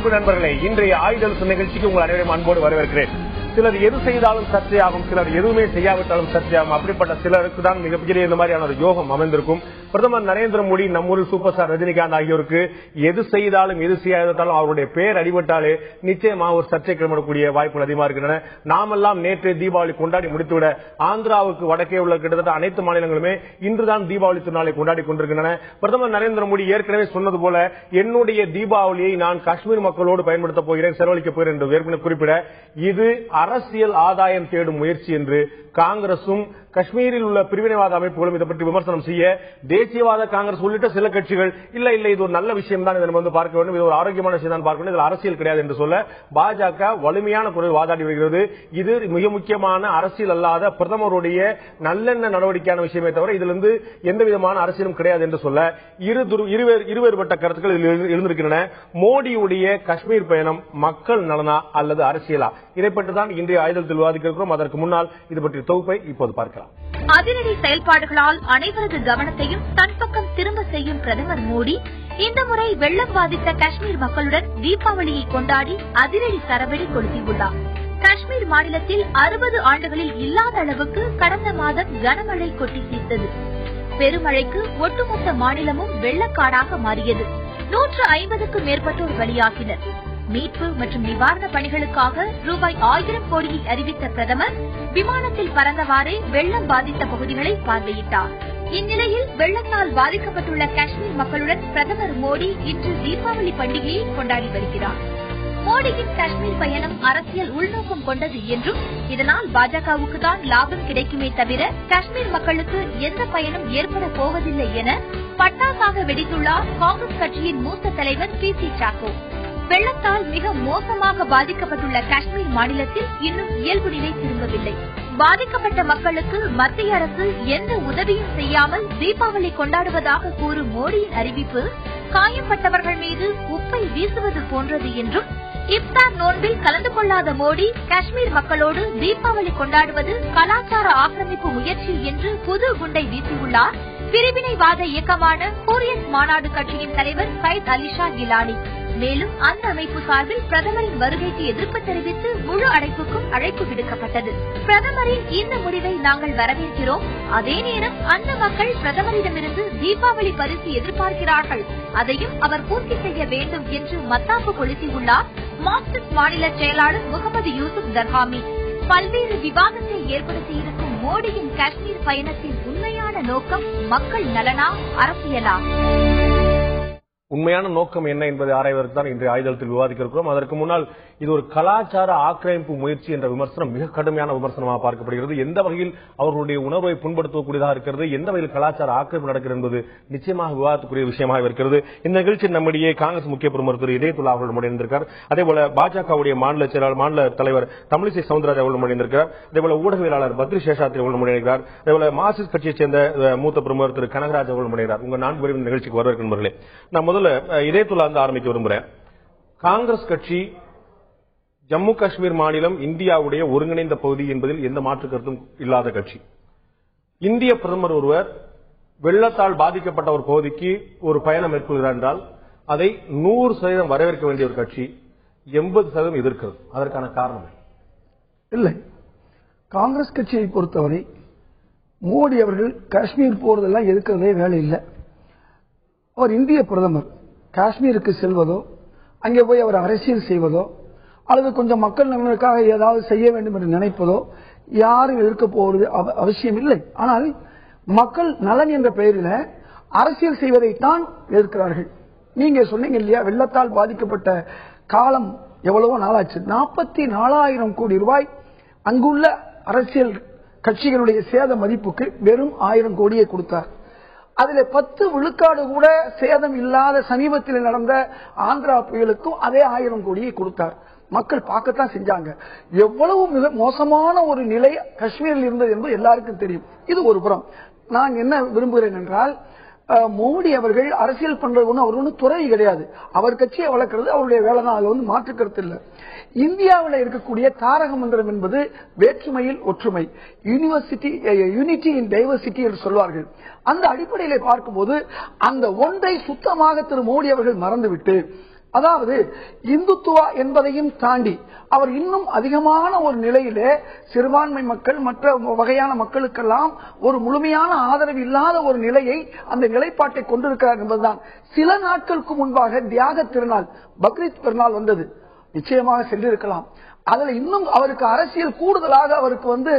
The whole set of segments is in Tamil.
அன்பு நண்பர்களே, இன்றைய ஆயுதல் நிகழ்ச்சிக்கு உங்கள் அனைவரையும் அன்போடு வரவேற்கிறேன். சிலர் எது செய்தாலும் சர்ச்சையாகும், சிலர் எதுவுமே செய்யாவிட்டாலும் சர்ச்சையாகும். அப்படிப்பட்ட சிலருக்கு தான் மிகப்பெரிய இந்த மாதிரியான ஒரு யோகம் அமைந்திருக்கும். பிரதமர் நரேந்திர மோடி, நம்மூரில் சூப்பர் ஸ்டார் ரஜினிகாந்த் ஆகியோருக்கு எது செய்தாலும் எது செய்யாவிட்டாலும் அவருடைய பெயர் அடிபட்டாலே நிச்சயமாக ஒரு சர்ச்சை கிளம்பக்கூடிய வாய்ப்புகள் அதிகமாக இருக்கின்றன. நாமெல்லாம் நேற்று தீபாவளி கொண்டாடி முடித்துவிட ஆந்திராவுக்கு வடக்கே உள்ள கிட்டத்தட்ட அனைத்து மாநிலங்களுமே இன்றுதான் தீபாவளி திருநாளை கொண்டாடி கொண்டிருக்கின்றன. பிரதமர் நரேந்திர மோடி ஏற்கனவே சொன்னது போல என்னுடைய தீபாவளியை நான் காஷ்மீர் மக்களோடு பயன்படுத்தப் போகிறேன், செலவழிக்கப் போகிறேன் என்று ஏற்கனவே குறிப்பிட, இது அரசியல் ஆதாயம் தேடும் முயற்சி என்று காங்கிரசும் காஷ்மீரில் உள்ள பிரிவினைவாத அமைப்புகளும் இதை பற்றி விமர்சனம் செய்ய, தேசியவாத காங்கிரஸ் உள்ளிட்ட சில கட்சிகள் இல்ல இது ஒரு நல்ல விஷயம் தான், இதை வந்து பார்க்க வேண்டும், இது ஒரு ஆரோக்கியமான விஷயம் தான் பார்க்க வேண்டும், இதில் அரசியல் கிடையாது என்று சொல்ல பாஜக வலிமையான குரல் வாதாடி வருகிறது. இது மிக முக்கியமான அரசியல் அல்லாத பிரதமருடைய நல்லெண்ண நடவடிக்கையான விஷயமே தவிர இதிலிருந்து எந்த விதமான அரசியலும் கிடையாது என்று சொல்ல இருவேறுபட்ட கருத்துக்கள் இதில் எழுந்திருக்கின்றன. மோடியுடைய காஷ்மீர் பயணம் மக்கள் நலனா அல்லது அரசியலா, இதை பற்றி தான் இன்றைய ஆயுதத்தில் விவாதிக்க இருக்கிறோம். அதற்கு முன்னால் இது பற்றிய தொகுப்பை இப்போது பார்க்கலாம். அதிரடி செயல்பாடுகளால் அனைவரது கவனத்தையும் தன் பக்கம் திரும்ப செய்யும் பிரதமர் மோடி இந்த முறை வெள்ளம் பாதித்த காஷ்மீர் மக்களுடன் தீபாவளியை கொண்டாடி அதிரடி சரவெடி கொளுத்தியுள்ளார். காஷ்மீர் மாநிலத்தில் 60 ஆண்டுகளில் இல்லாத அளவுக்கு கடந்த மாதம் கனமழை கொட்டி தீர்த்தது. பெருமழைக்கு ஒட்டுமொத்த மாநிலமும் வெள்ளக்காடாக மாறியது. 150க்கும் மேற்பட்டோர் பலியாகினர். மீட்பு மற்றும் நிவாரண பணிகளுக்காக ரூபாய் 1000 கோடியை அறிவித்த பிரதமர் விமானத்தில் பறந்தவாறே வெள்ளம் பாதித்த பகுதிகளை பார்வையிட்டார். இந்நிலையில் வெள்ளத்தால் பாதிக்கப்பட்டுள்ள காஷ்மீர் மக்களுடன் பிரதமர் மோடி இன்று தீபாவளி பண்டிகையை கொண்டாடி வருகிறார். மோடியின் காஷ்மீர் பயணம் அரசியல் உள்நோக்கம் கொண்டது என்றும் இதனால் பாஜகவுக்கு தான் லாபம் கிடைக்குமே தவிர காஷ்மீர் மக்களுக்கு எந்த பயனும் ஏற்பட போவதில்லை என பட்டாசாக வெடித்துள்ளார் காங்கிரஸ் கட்சியின் மூத்த தலைவர் பி.சி. சாக்கோ. வெள்ளத்தால் மிக மோசமாக பாதிக்கப்பட்டுள்ள காஷ்மீர் மாநிலத்தில் இன்னும் இயல்பு நிலை திரும்பவில்லை. பாதிக்கப்பட்ட மக்களுக்கு மத்திய அரசு எந்த உதவியும் செய்யாமல் தீபாவளி கொண்டாடுவதாக கூறும் மோடியின் அறிவிப்பு காயப்பட்டவர்கள் மீது உப்பை வீசுவது போன்றது என்றும், இப்தார் நோன்பில் கலந்து கொள்ளாத மோடி காஷ்மீர் மக்களோடு தீபாவளி கொண்டாடுவது கலாச்சார ஆக்கிரமிப்பு முயற்சி என்று புது குண்டை வீசியுள்ளார் பிரிவினைவாத இயக்கமான ஹூரியத் மாநாடு கட்சியின் தலைவர் சையத் அலிஷா கிலானி. மேலும் அந்த அமைப்பு சார்பில் பிரதமரின் வருகைக்கு எதிர்ப்பு தெரிவித்து முழு அடைப்புக்கும் அழைப்பு விடுக்கப்பட்டது. பிரதமரின் இந்த முடிவை நாங்கள் வரவேற்கிறோம். அதே நேரம் அந்த மக்கள் பிரதமரிடமிருந்து தீபாவளி பரிசு எதிர்பார்க்கிறார்கள், அதையும் அவர் பூர்த்தி செய்ய வேண்டும் என்று மத்தாப்பு கொளுத்தியுள்ளார் மார்க்சிஸ்ட் மாநில செயலாளர் முகமது யூசுப் தர்ஹாமி. பல்வேறு விவாதத்தை ஏற்படுத்தியிருக்கும் மோடியின் காஷ்மீர் பயணத்தின் உண்மையான நோக்கம் மக்கள் நலனா, அரசியலா? உண்மையான நோக்கம் என்ன என்பதை ஆராய்வதற்கு தான் இன்றைய ஆயுதத்தில் விவாதிக்க இருக்கிறோம். அதற்கு முன்னால் இது ஒரு கலாச்சார ஆக்கிரமிப்பு முயற்சி என்ற விமர்சனம் மிக கடுமையான விமர்சனமாக பார்க்கப்படுகிறது. எந்த வகையில் அவர்களுடைய உணர்வை புண்படுத்தக்கூடியதாக இருக்கிறது, எந்த வகையில் கலாச்சார ஆக்கிரமிப்பு நடக்கிறது என்பது நிச்சயமாக விவாதத்துக்குரிய விஷயமாக இருக்கிறது. இந்த நிகழ்ச்சியில் நம்முடைய காங்கிரஸ் முக்கிய பிரமுகர் திரு இதயத்துல்லா அவர்கள் முன்னிருந்திருக்கிறார். அதேபோல பாஜகவுடைய மாநில செயலாளர் மாநில தலைவர் தமிழிசை சவுந்தரராஜன் அவர்கள் முன்னிருந்திருக்கிறார். அதேபோல ஊடகவியலாளர் பத்ரி சேஷாத்ரி அவர்கள் முன்னிருக்கிறார். அதேபோல மார்க்சிஸ்ட் கட்சியைச் சேர்ந்த மூத்த பிரமுகர் திரு கனகராஜ் அவர்கள் முன்னிருக்கிறார். உங்க 4 பேரும் நிகழ்ச்சிக்கு வரவேற்கிறேன். நான் முதல்ல இதயத்துல்லா ஆரம்பிக்க விரும்புகிறேன். காங்கிரஸ் கட்சி ஜம்மு காஷ்மீர் மாநிலம் இந்தியாவுடைய ஒருங்கிணைந்த பகுதி என்பதில் எந்த மாற்று கருத்தும் இல்லாத கட்சி. இந்திய பிரதமர் ஒருவர் வெள்ளத்தால் பாதிக்கப்பட்ட ஒரு பகுதிக்கு ஒரு பயணம் மேற்கொள்கிறார் என்றால் அதை 100% வரவேற்க வேண்டிய ஒரு கட்சி 80% எதிர்க்கிறது. அதற்கான காரணம் இல்லை. காங்கிரஸ் கட்சியை பொறுத்தவரை மோடி அவர்கள் காஷ்மீர் போறதெல்லாம் எதிர்க்கிறதே வேலை இல்லை. அவர் இந்திய பிரதமர். காஷ்மீருக்கு செல்வதோ அங்கே போய் அவர் அரசியல் செய்வதோ அல்லது கொஞ்சம் மக்கள் நலனுக்காக ஏதாவது செய்ய வேண்டும் என்று நினைப்பதோ யாரும் எதிர்க்க போவது அவசியம் இல்லை. ஆனால் மக்கள் நலன் என்ற பெயரில் அரசியல் செய்வதைத்தான் எதிர்க்கிறார்கள். நீங்க சொன்னீங்க இல்லையா, வெள்ளத்தால் பாதிக்கப்பட்ட காலம் எவ்வளவோ நாளாச்சு. 44,000 கோடி ரூபாய் அங்குள்ள அரசியல் கட்சிகளுடைய சேத மதிப்புக்கு வெறும் 1000 கோடியை கொடுத்தார். அதுல 10 விழுக்காடு கூட சேதம் இல்லாத சமீபத்தில் நடந்த ஆந்திரா புயலுக்கும் அதே 1000 கோடியை கொடுத்தார். மக்கள் பார்க்கத்தான் செஞ்சாங்க. எவ்வளவு மிக மோசமான ஒரு நிலை காஷ்மீரில் இருந்தது என்பது எல்லாருக்கும் தெரியும். இது ஒரு புறம். நான் என்ன விரும்புகிறேன் என்றால், மோடி அவர்கள் அரசியல் பண்றது ஒண்ணு அவர் ஒன்றும் துறை கிடையாது. அவர் கட்சியை வளர்க்கிறது அவருடைய வேலை தான். அதுல வந்து மாற்று கருத்து இல்லை. இந்தியாவில் இருக்கக்கூடிய தாரக மந்திரம் என்பது வேற்றுமையில் ஒற்றுமை, யூனிட்டி இன் டைவர்சிட்டி என்று சொல்வார்கள். அந்த அடிப்படையிலே பார்க்கும்போது அந்த ஒன்றை சுத்தமாக திரு மோடி அவர்கள் மறந்துவிட்டு அதாவது இந்துத்துவா என்பதையும் தாண்டி அவர் இன்னும் அதிகமான ஒரு நிலையிலே சிறுபான்மை மக்கள் மற்ற வகையான மக்களுக்கெல்லாம் ஒரு முழுமையான ஆதரவு இல்லாத ஒரு நிலையை அந்த நிலைப்பாட்டை கொண்டிருக்கிறார் என்பதுதான். சில நாட்களுக்கு முன்பாக தியாக திருநாள் பக்ரீத் பெருநாள் வந்தது, நிச்சயமாக சென்றிருக்கலாம். அதுல இன்னும் அவருக்கு அரசியல் கூடுதலாக அவருக்கு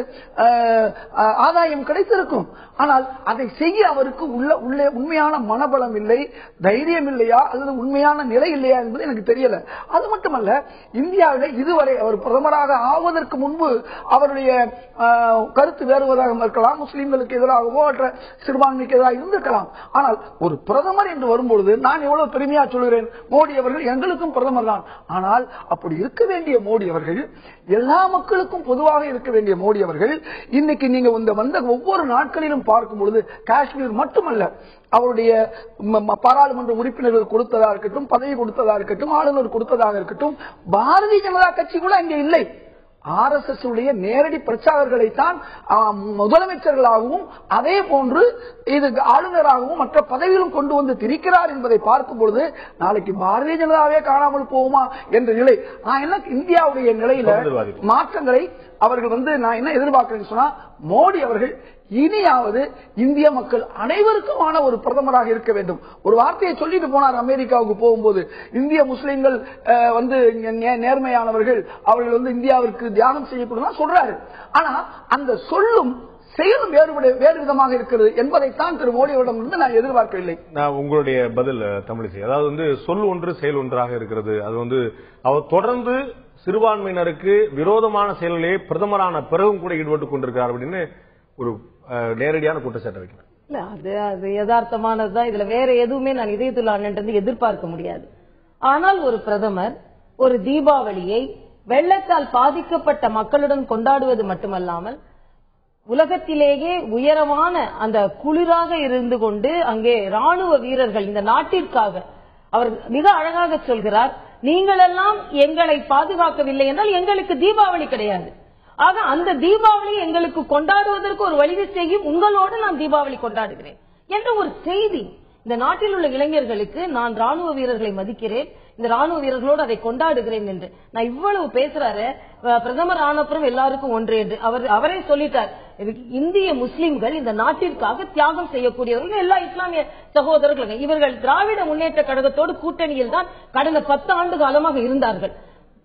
ஆதாயம் கிடைத்திருக்கும். ஆனால் அதை செய்ய அவருக்கு உள்ளே உண்மையான மனபலம் இல்லை, தைரியம் இல்லையா அல்லது உண்மையான நிலை இல்லையா என்பது எனக்கு தெரியல. அது மட்டுமல்ல, இந்தியாவில் இதுவரை அவர் பிரதமராக ஆவதற்கு முன்பு அவருடைய கருத்து வேறுவதாக இருக்கலாம், முஸ்லிம்களுக்கு எதிராகவோ மற்ற சிறுபான்மைக்கு எதிராக இருந்திருக்கலாம். ஆனால் ஒரு பிரதமர் என்று வரும்பொழுது நான் எவ்வளவு பெருமையா சொல்கிறேன், மோடி அவர்கள் எங்களுக்கும் பிரதமர் தான். ஆனால் அப்படி இருக்க வேண்டிய மோடி அவர்கள், எல்லா மக்களுக்கும் பொதுவாக இருக்க வேண்டிய மோடி அவர்கள், இன்னைக்கு நீங்க வந்த ஒவ்வொரு நாட்களிலும் பார்க்கும் பொழுது காஷ்மீர் மட்டுமல்ல, அவருடைய பாராளுமன்ற உறுப்பினர்கள் கொடுத்ததா இருக்கட்டும், பதவி கொடுத்ததா இருக்கட்டும், ஆளுநர் கொடுத்ததாக இருக்கட்டும், பாரதிய ஜனதா கட்சி கூட அங்கே இல்லை. RSS உடைய நேரடி பிரச்சாரர்களைத்தான் முதலமைச்சர்களாகவும் அதே போன்று இது ஆளுநராகவும் மற்ற பதவியிலும் கொண்டு வந்து திரிக்கிறார் என்பதை பார்க்கும் பொழுது நாளைக்கு பாரதிய ஜனதாவே காணாமல் போகுமா என்ற நிலை. நான் என்ன இந்தியாவுடைய நிலையில மாற்றங்களை அவர்கள் நான் என்ன எதிர்பார்க்கிறேன்னு சொன்னா, மோடி அவர்கள் இனியாவது இந்திய மக்கள் அனைவருக்குமான ஒரு பிரதமராக இருக்க வேண்டும். ஒரு வார்த்தையை சொல்லிட்டு போனார் அமெரிக்காவுக்கு போகும்போது, இந்திய முஸ்லிம்கள் நேர்மையானவர்கள், அவர்கள் இந்தியாவிற்கு தியாகம் செய்யப்படும் சொல்றாரு. ஆனா அந்த சொல்லும் செயலும் வேறு விதமாக இருக்கிறது என்பதைத்தான் திரு மோடியிடம் இருந்து நான் எதிர்பார்க்கவில்லை. நான் உங்களுடைய பதில் தமிழிசை, அதாவது சொல் ஒன்று செயல் ஒன்றாக இருக்கிறது. அது அவர் தொடர்ந்து சிறுபான்மையினருக்கு விரோதமான செயலிலே பிரதமரான பிறகும் கூட ஈடுபட்டுக் கொண்டிருக்கிறார் அப்படின்னு ஒரு நேரடியான குற்றச்சாட்டு வைக்கிறேன். இல்ல, அது யதார்த்தமானதுதான். இதுல வேற எதுவுமே நான் இதயத்துள்ள அண்ணன் எதிர்பார்க்க முடியாது. ஆனால் ஒரு பிரதமர் ஒரு தீபாவளியை வெள்ளத்தால் பாதிக்கப்பட்ட மக்களுடன் கொண்டாடுவது மட்டுமல்லாமல் உலகத்திலேயே உயரமான அந்த குளிராக இருந்து கொண்டு அங்கே ராணுவ வீரர்கள் இந்த நாட்டிற்காக அவர் மிக அழகாக சொல்கிறார், நீங்கள் எல்லாம் எங்களை பாதுகாக்கவில்லை என்றால் எங்களுக்கு தீபாவளி கிடையாது. ஆக அந்த தீபாவளி எங்களுக்கு கொண்டாடுவதற்கு ஒரு வழி செய்யும், உங்களோடு நான் தீபாவளி கொண்டாடுகிறேன் என்ற ஒரு செய்தி இந்த நாட்டில் உள்ள இளைஞர்களுக்கு, நான் ராணுவ வீரர்களை மதிக்கிறேன், இந்த ராணுவ வீரர்களோடு அதை கொண்டாடுகிறேன் என்று நான் இவ்வளவு பேசுறாரு. பிரதமர் ஆனப்புறம் எல்லாருக்கும் ஒன்று என்று அவரே சொல்லிட்டார். இந்திய முஸ்லிம்கள் இந்த நாட்டிற்காக தியாகம் செய்யக்கூடியவர்கள், எல்லா இஸ்லாமிய சகோதரர்கள். இவர்கள் திராவிட முன்னேற்ற கழகத்தோடு கூட்டணியில் தான் கடந்த 10 ஆண்டு காலமாக இருந்தார்கள்.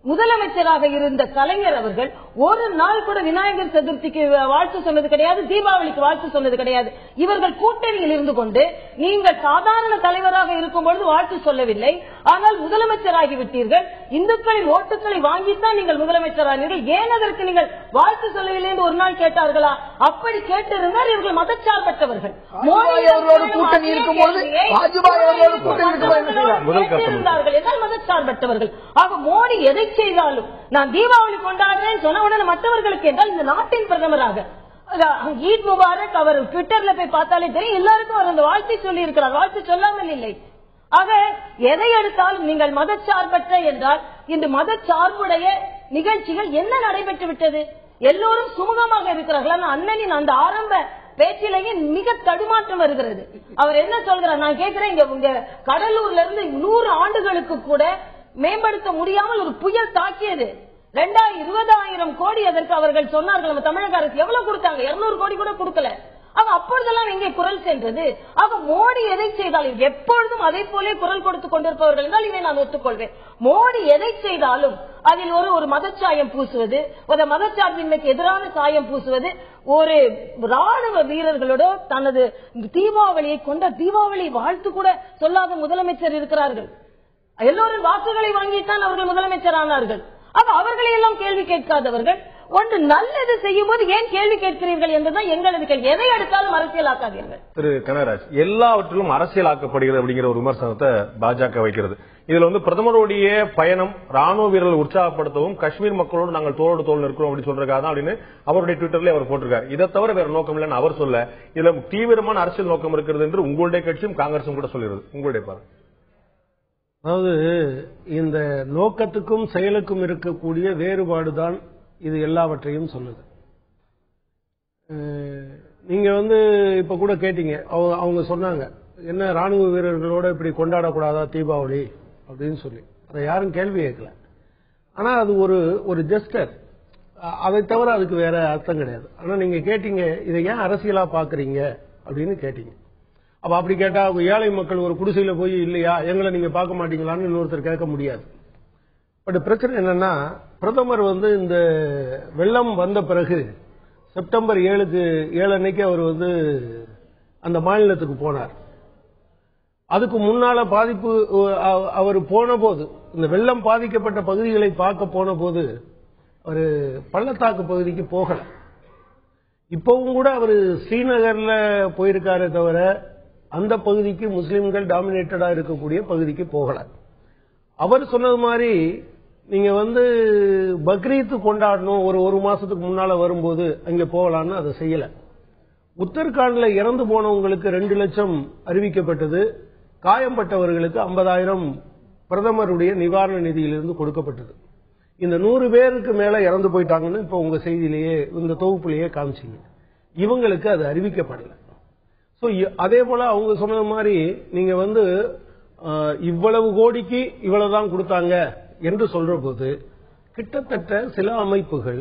முதலமைச்சராக இருந்த கலைஞர் அவர்கள் ஒரு நாள் கூட விநாயகர் சதுர்த்திக்கு வாழ்த்து சொன்னது கிடையாது, தீபாவளிக்கு வாழ்த்து சொன்னது கிடையாது. இவர்கள் கூட்டணியில் இருந்து கொண்டு நீங்கள் சாதாரண தலைவராக இருக்கும் பொழுது வாழ்த்து சொல்லவில்லை, ஆனால் முதலமைச்சராகி விட்டீர்கள், இந்துக்களின் ஓட்டுக்களை வாங்கித்தான் நீங்கள் முதலமைச்சரானீர்கள், ஏன் அதற்கு நீங்கள் வாழ்த்து சொல்லவில்லை என்று ஒரு நாள் கேட்டார்களா? அப்படி கேட்டிருந்தால் இவர்கள் மதச்சார்பற்றவர்கள். கூட்டணி இருக்கும்போது மதச்சார்பற்றவர்கள். ஆக மோடி எதை செய்தாலும் நான் தீபாவளி கொண்டாடுறேன் சொன்ன உடனே மற்றவர்களுக்கு என்றால் இந்த நாட்டின் பிரதமராக ஈத் முபாரக் அவர் ட்விட்டர்ல போய் பார்த்தாலே தெரியும், எல்லாருக்கும் அவர் அந்த வாழ்த்தை சொல்லி இருக்கிறார், வாழ்த்து சொல்லாமல் இல்லை. ஆக எதை எடுத்தாலும் நீங்கள் மதச்சார்பற்ற என்றால் இன்று மதச்சார்புடைய நிகழ்ச்சிகள் என்ன நடைபெற்று விட்டது? எல்லோரும் சுமூகமாக இருக்கிறார்கள். அண்ணனின் அந்த ஆரம்ப பேச்சிலேயே மிக தடுமாற்றம் வருகிறது. அவர் என்ன சொல்கிறார் நான் கேட்கிறேன், இங்க கடலூர்ல இருந்து 100 ஆண்டுகளுக்கு கூட மேம்படுத்த முடியாமல் ஒரு புயல் தாக்கியது. 20,000 கோடி அதற்கு அவர்கள் சொன்னார்கள். நம்ம தமிழக அரசு எவ்வளவு கொடுத்தாங்க? 200 கோடி கூட கொடுக்கல. அப்பொழுதெல்லாம் எங்கே குரல் சென்றது? ஆக மோடி எதை செய்தாலும் எப்பொழுதும் அதை போலே குரல் கொடுத்துக் கொண்டிருப்பவர்கள் என்றால் இதை நான் ஒத்துக்கொள்வேன். மோடி எதை செய்தாலும் அதில் ஒரு மதச்சாயம் பூசுவது, ஒரு மதச்சார்பின்மைக்கு எதிரான சாயம் பூசுவது, ஒரு ராணுவ வீரர்களோட தனது தீபாவளியை கொண்ட தீபாவளி வாழ்த்து கூட சொல்லாத முதலமைச்சர் இருக்கிறார்கள். எல்லோரும் வாக்குகளை வாங்கித்தான் அவர்கள் முதலமைச்சர் ஆனார்கள். அவர்களை எல்லாம் கேள்வி கேட்காதவர்கள் ஒன்று நல்லது செய்யும் போது ஏன் கேள்வி கேட்கிறீர்கள் என்றுதான் எங்களது கேள்வி. எதை எடுத்தாலும் அரசியலாக்காதீர்கள். திரு கனகராஜ், எல்லாவற்றிலும் அரசியலாக்கப்படுகிறது அப்படிங்கிற ஒரு விமர்சனத்தை பாஜக வைக்கிறது. இதுல பிரதமருடைய பயணம் ராணுவ வீரர்கள் உற்சாகப்படுத்தவும் காஷ்மீர் மக்களோடு நாங்கள் தோளோடு தோல் நிற்கிறோம் அப்படின்னு சொல்றதுக்காக தான் அப்படின்னு அவருடைய ட்விட்டர்ல அவர் போட்டிருக்காரு. இதை தவிர வேற நோக்கம் இல்லைன்னு அவர் சொல்ல, இதுல தீவிரமான அரசியல் நோக்கம் இருக்கிறது என்று உங்களுடைய கட்சியும் காங்கிரசும் கூட சொல்லிடுது. உங்களுடைய பாருங்க. அதாவது இந்த நோக்கத்துக்கும் செயலுக்கும் இருக்கக்கூடிய வேறுபாடுதான் இது எல்லாவற்றையும் சொல்லுது. நீங்க இப்ப கூட கேட்டீங்க, அவங்க சொன்னாங்க என்ன ராணுவ வீரர்களோட இப்படி கொண்டாடக்கூடாதா தீபாவளி அப்படின்னு சொல்லி. அதை யாரும் கேள்வி கேட்கல. ஆனா அது ஒரு ஜெஸ்டர், அதை தவிர அதுக்கு வேற அர்த்தம் கிடையாது. ஆனா நீங்க கேட்டீங்க இதை ஏன் அரசியலா பாக்குறீங்க அப்படின்னு கேட்டீங்க. அப்ப அப்படி கேட்டா ஏழை மக்கள் ஒரு குடிசையில போய் இல்லையா எங்களை நீங்க பார்க்க மாட்டீங்களான்னு இன்னொருத்தர் கேட்க முடியாது. பட் பிரச்சனை என்னன்னா, பிரதமர் இந்த வெள்ளம் வந்த பிறகு செப்டம்பர் 7 அன்னைக்கு அவர் அந்த மாநிலத்துக்கு போனார். அதுக்கு முன்னால பாதிப்பு அவர் போன போது, இந்த வெள்ளம் பாதிக்கப்பட்ட பகுதிகளை பார்க்க போன போது அவர் பள்ளத்தாக்கு பகுதிக்கு போகல. இப்பவும் கூட அவர் ஸ்ரீநகர்ல போயிருக்காரே தவிர அந்த பகுதிக்கு முஸ்லிம்கள் டாமினேட்டடா இருக்கக்கூடிய பகுதிக்கு போகல. அவர் சொன்னது மாதிரி நீங்க பக்ரீத் கொண்டாடணும் ஒரு மாசத்துக்கு முன்னால வரும்போது அங்க போகலான்னு அதை செய்யல. உத்தரகாண்ட்ல இறந்து போனவங்களுக்கு 2 லட்சம் அறிவிக்கப்பட்டது, காயம்பட்டவர்களுக்கு 50,000 பிரதமருடைய நிவாரண நிதியிலிருந்து கொடுக்கப்பட்டது. இந்த 100 பேருக்கு மேல இறந்து போயிட்டாங்கன்னு இப்ப உங்க செய்தியிலேயே இந்த தொகுப்புலேயே காமிச்சிங்க. இவங்களுக்கு அது அறிவிக்கப்படல. சோ அதே போல அவங்க சொன்ன மாதிரி நீங்க இவ்வளவு கோடிக்கு இவ்வளவுதான் கொடுத்தாங்க என்று சொல்ற போது கிட்டத்தட்ட சில அமைப்புகள்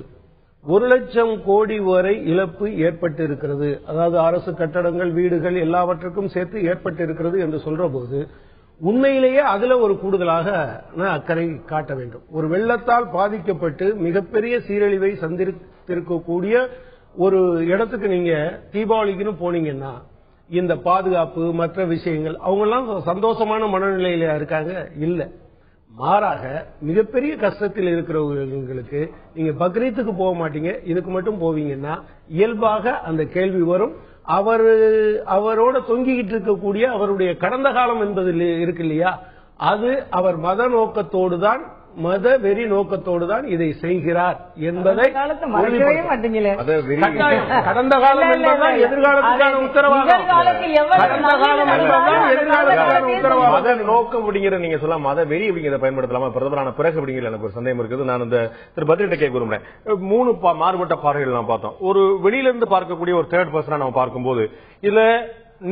1 லட்சம் கோடி வரை இழப்பு ஏற்பட்டு இருக்கிறது, அதாவது அரசு கட்டடங்கள் வீடுகள் எல்லாவற்றுக்கும் சேர்த்து ஏற்பட்டு இருக்கிறது என்று சொல்ற போது உண்மையிலேயே அதுல ஒரு கூடுதலாக அக்கறை காட்ட வேண்டும். ஒரு வெள்ளத்தால் பாதிக்கப்பட்டு மிகப்பெரிய சீரழிவை சந்தித்திருக்கக்கூடிய ஒரு இடத்துக்கு நீங்க தீபாவளிக்குன்னு போனீங்கன்னா இந்த பாதுகாப்பு மற்ற விஷயங்கள் அவங்க எல்லாம் சந்தோஷமான மனநிலையில இருக்காங்க இல்ல. மாறாக மிகப்பெரிய கஷ்டத்தில் இருக்கிறவங்களுக்கு நீங்க பக்ரீத்துக்கு போக மாட்டீங்க, இதுக்கு மட்டும் போவீங்கன்னா இயல்பாக அந்த கேள்வி வரும். அவரோட தொங்கிக்கிட்டு இருக்கக்கூடிய அவருடைய கடந்த காலம் என்பது இருக்கு இல்லையா, அது அவர் மத நோக்கத்தோடு தான் மத வெறி நோக்கத்தோடு தான் இதை செய்கிறார் என்பதை கடந்த காலம் என்பதுதான் எதிர்காலத்துக்கான உத்தரவாதம். மத நோக்கம் அப்படிங்கிற நீங்க சொல்ல மத வெறி அப்படிங்கிறத பயன்படுத்தலாமா பிரதமரான பிறகு அப்படிங்கிற எனக்கு ஒரு சந்தேகம் இருக்குது. நான் இந்த திரு பத்ரிட்ட கேட்க விரும்புறேன். 3 மாறுபட்ட பார்வைகள் நான் பார்த்தோம். ஒரு வெளியிலிருந்து பார்க்கக்கூடிய ஒரு தேர்ட் பர்சனா நம்ம பார்க்கும்போது இதுல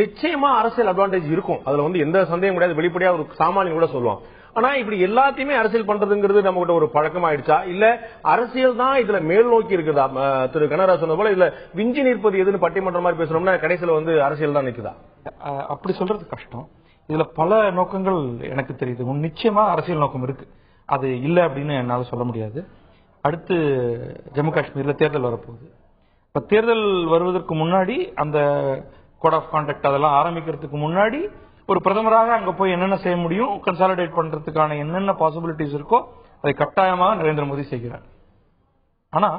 நிச்சயமா அரசியல் அட்வான்டேஜ் இருக்கும், அதுல எந்த சந்தேகம் கிடையாது, வெளிப்படையா ஒரு சாமானியன் கூட சொல்லுவான். ஆனா இப்படி எல்லாத்தையுமே அரசியல் பண்றதுங்கிறது நம்ம கிட்ட ஒரு பழக்கமாயிடுச்சா, இல்ல அரசியல் தான் இதுல மேல் நோக்கி இருக்குதா? திரு கனகராஜ் சொன்ன போல இதுல விஞ்சி நிற்பது எதுன்னு பட்டிமன்றம் மாதிரி பேசணும்னா கடைசியில அரசியல் தான் நிக்குதா? அப்படி சொல்றது கஷ்டம். இதுல பல நோக்கங்கள் எனக்கு தெரியுது. நிச்சயமா அரசியல் நோக்கம் இருக்கு, அது இல்ல அப்படின்னு என்னால சொல்ல முடியாது. அடுத்து ஜம்மு காஷ்மீர்ல தேர்தல் வரப்போகுது. இப்ப தேர்தல் வருவதற்கு முன்னாடி அந்த கோட் ஆஃப் கான்டக்ட் அதெல்லாம் ஆரம்பிக்கிறதுக்கு முன்னாடி ஒரு பிரதமராக அங்க போய் என்னென்ன செய்ய முடியும், கன்சாலிடேட் பண்றதுக்கான என்னென்ன பாசிபிலிட்டிஸ் இருக்கோ அதை கட்டாயமாக நரேந்திர மோடி செய்கிறார். ஆனா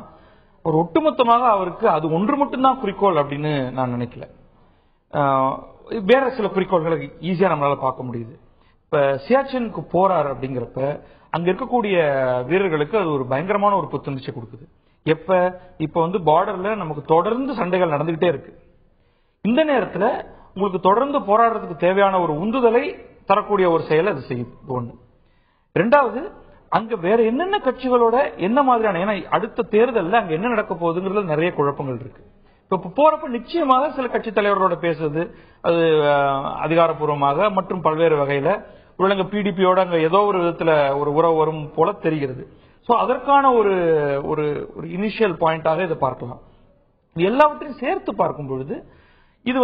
ஒரு ஒட்டுமொத்தமாக அவருக்கு அது ஒன்று மட்டும்தான் குறிக்கோள் அப்படின்னு நான் நினைக்கல. வேற சில குறிக்கோள்களை ஈஸியா நம்மளால பார்க்க முடியுது. இப்ப சியாச்சினுக்கு போறார் அப்படிங்கிறப்ப அங்க இருக்கக்கூடிய வீரர்களுக்கு அது ஒரு பயங்கரமான ஒரு புத்துணர்ச்சி கொடுக்குது. இப்ப பார்டர்ல நமக்கு தொடர்ந்து சண்டைகள் நடந்துகிட்டே இருக்கு. இந்த நேரத்துல உங்களுக்கு தொடர்ந்து போராடுறதுக்கு தேவையான ஒரு உந்துதலை தரக்கூடிய ஒரு செயல் அது செய்யும். ஒண்ணு. ரெண்டாவது, அங்க வேற என்னென்ன கட்சிகளோட என்ன மாதிரியான, ஏன்னா அடுத்த தேர்தல்ல அங்க என்ன நடக்க போகுதுங்கிறதுல நிறைய குழப்பங்கள் இருக்கு. இப்ப போறப்ப நிச்சயமாக சில கட்சி தலைவர்களோட பேசுறது அது அதிகாரப்பூர்வமாக மற்றும் பல்வேறு வகையில ஒருங்க பிடிபியோட அங்க ஏதோ ஒரு விதத்துல ஒரு உறவு வரும் போல தெரிகிறது. சோ அதற்கான ஒரு இனிஷியல் பாயிண்டாக இதை பார்க்கலாம். எல்லாவற்றையும் சேர்த்து பார்க்கும் பொழுது இது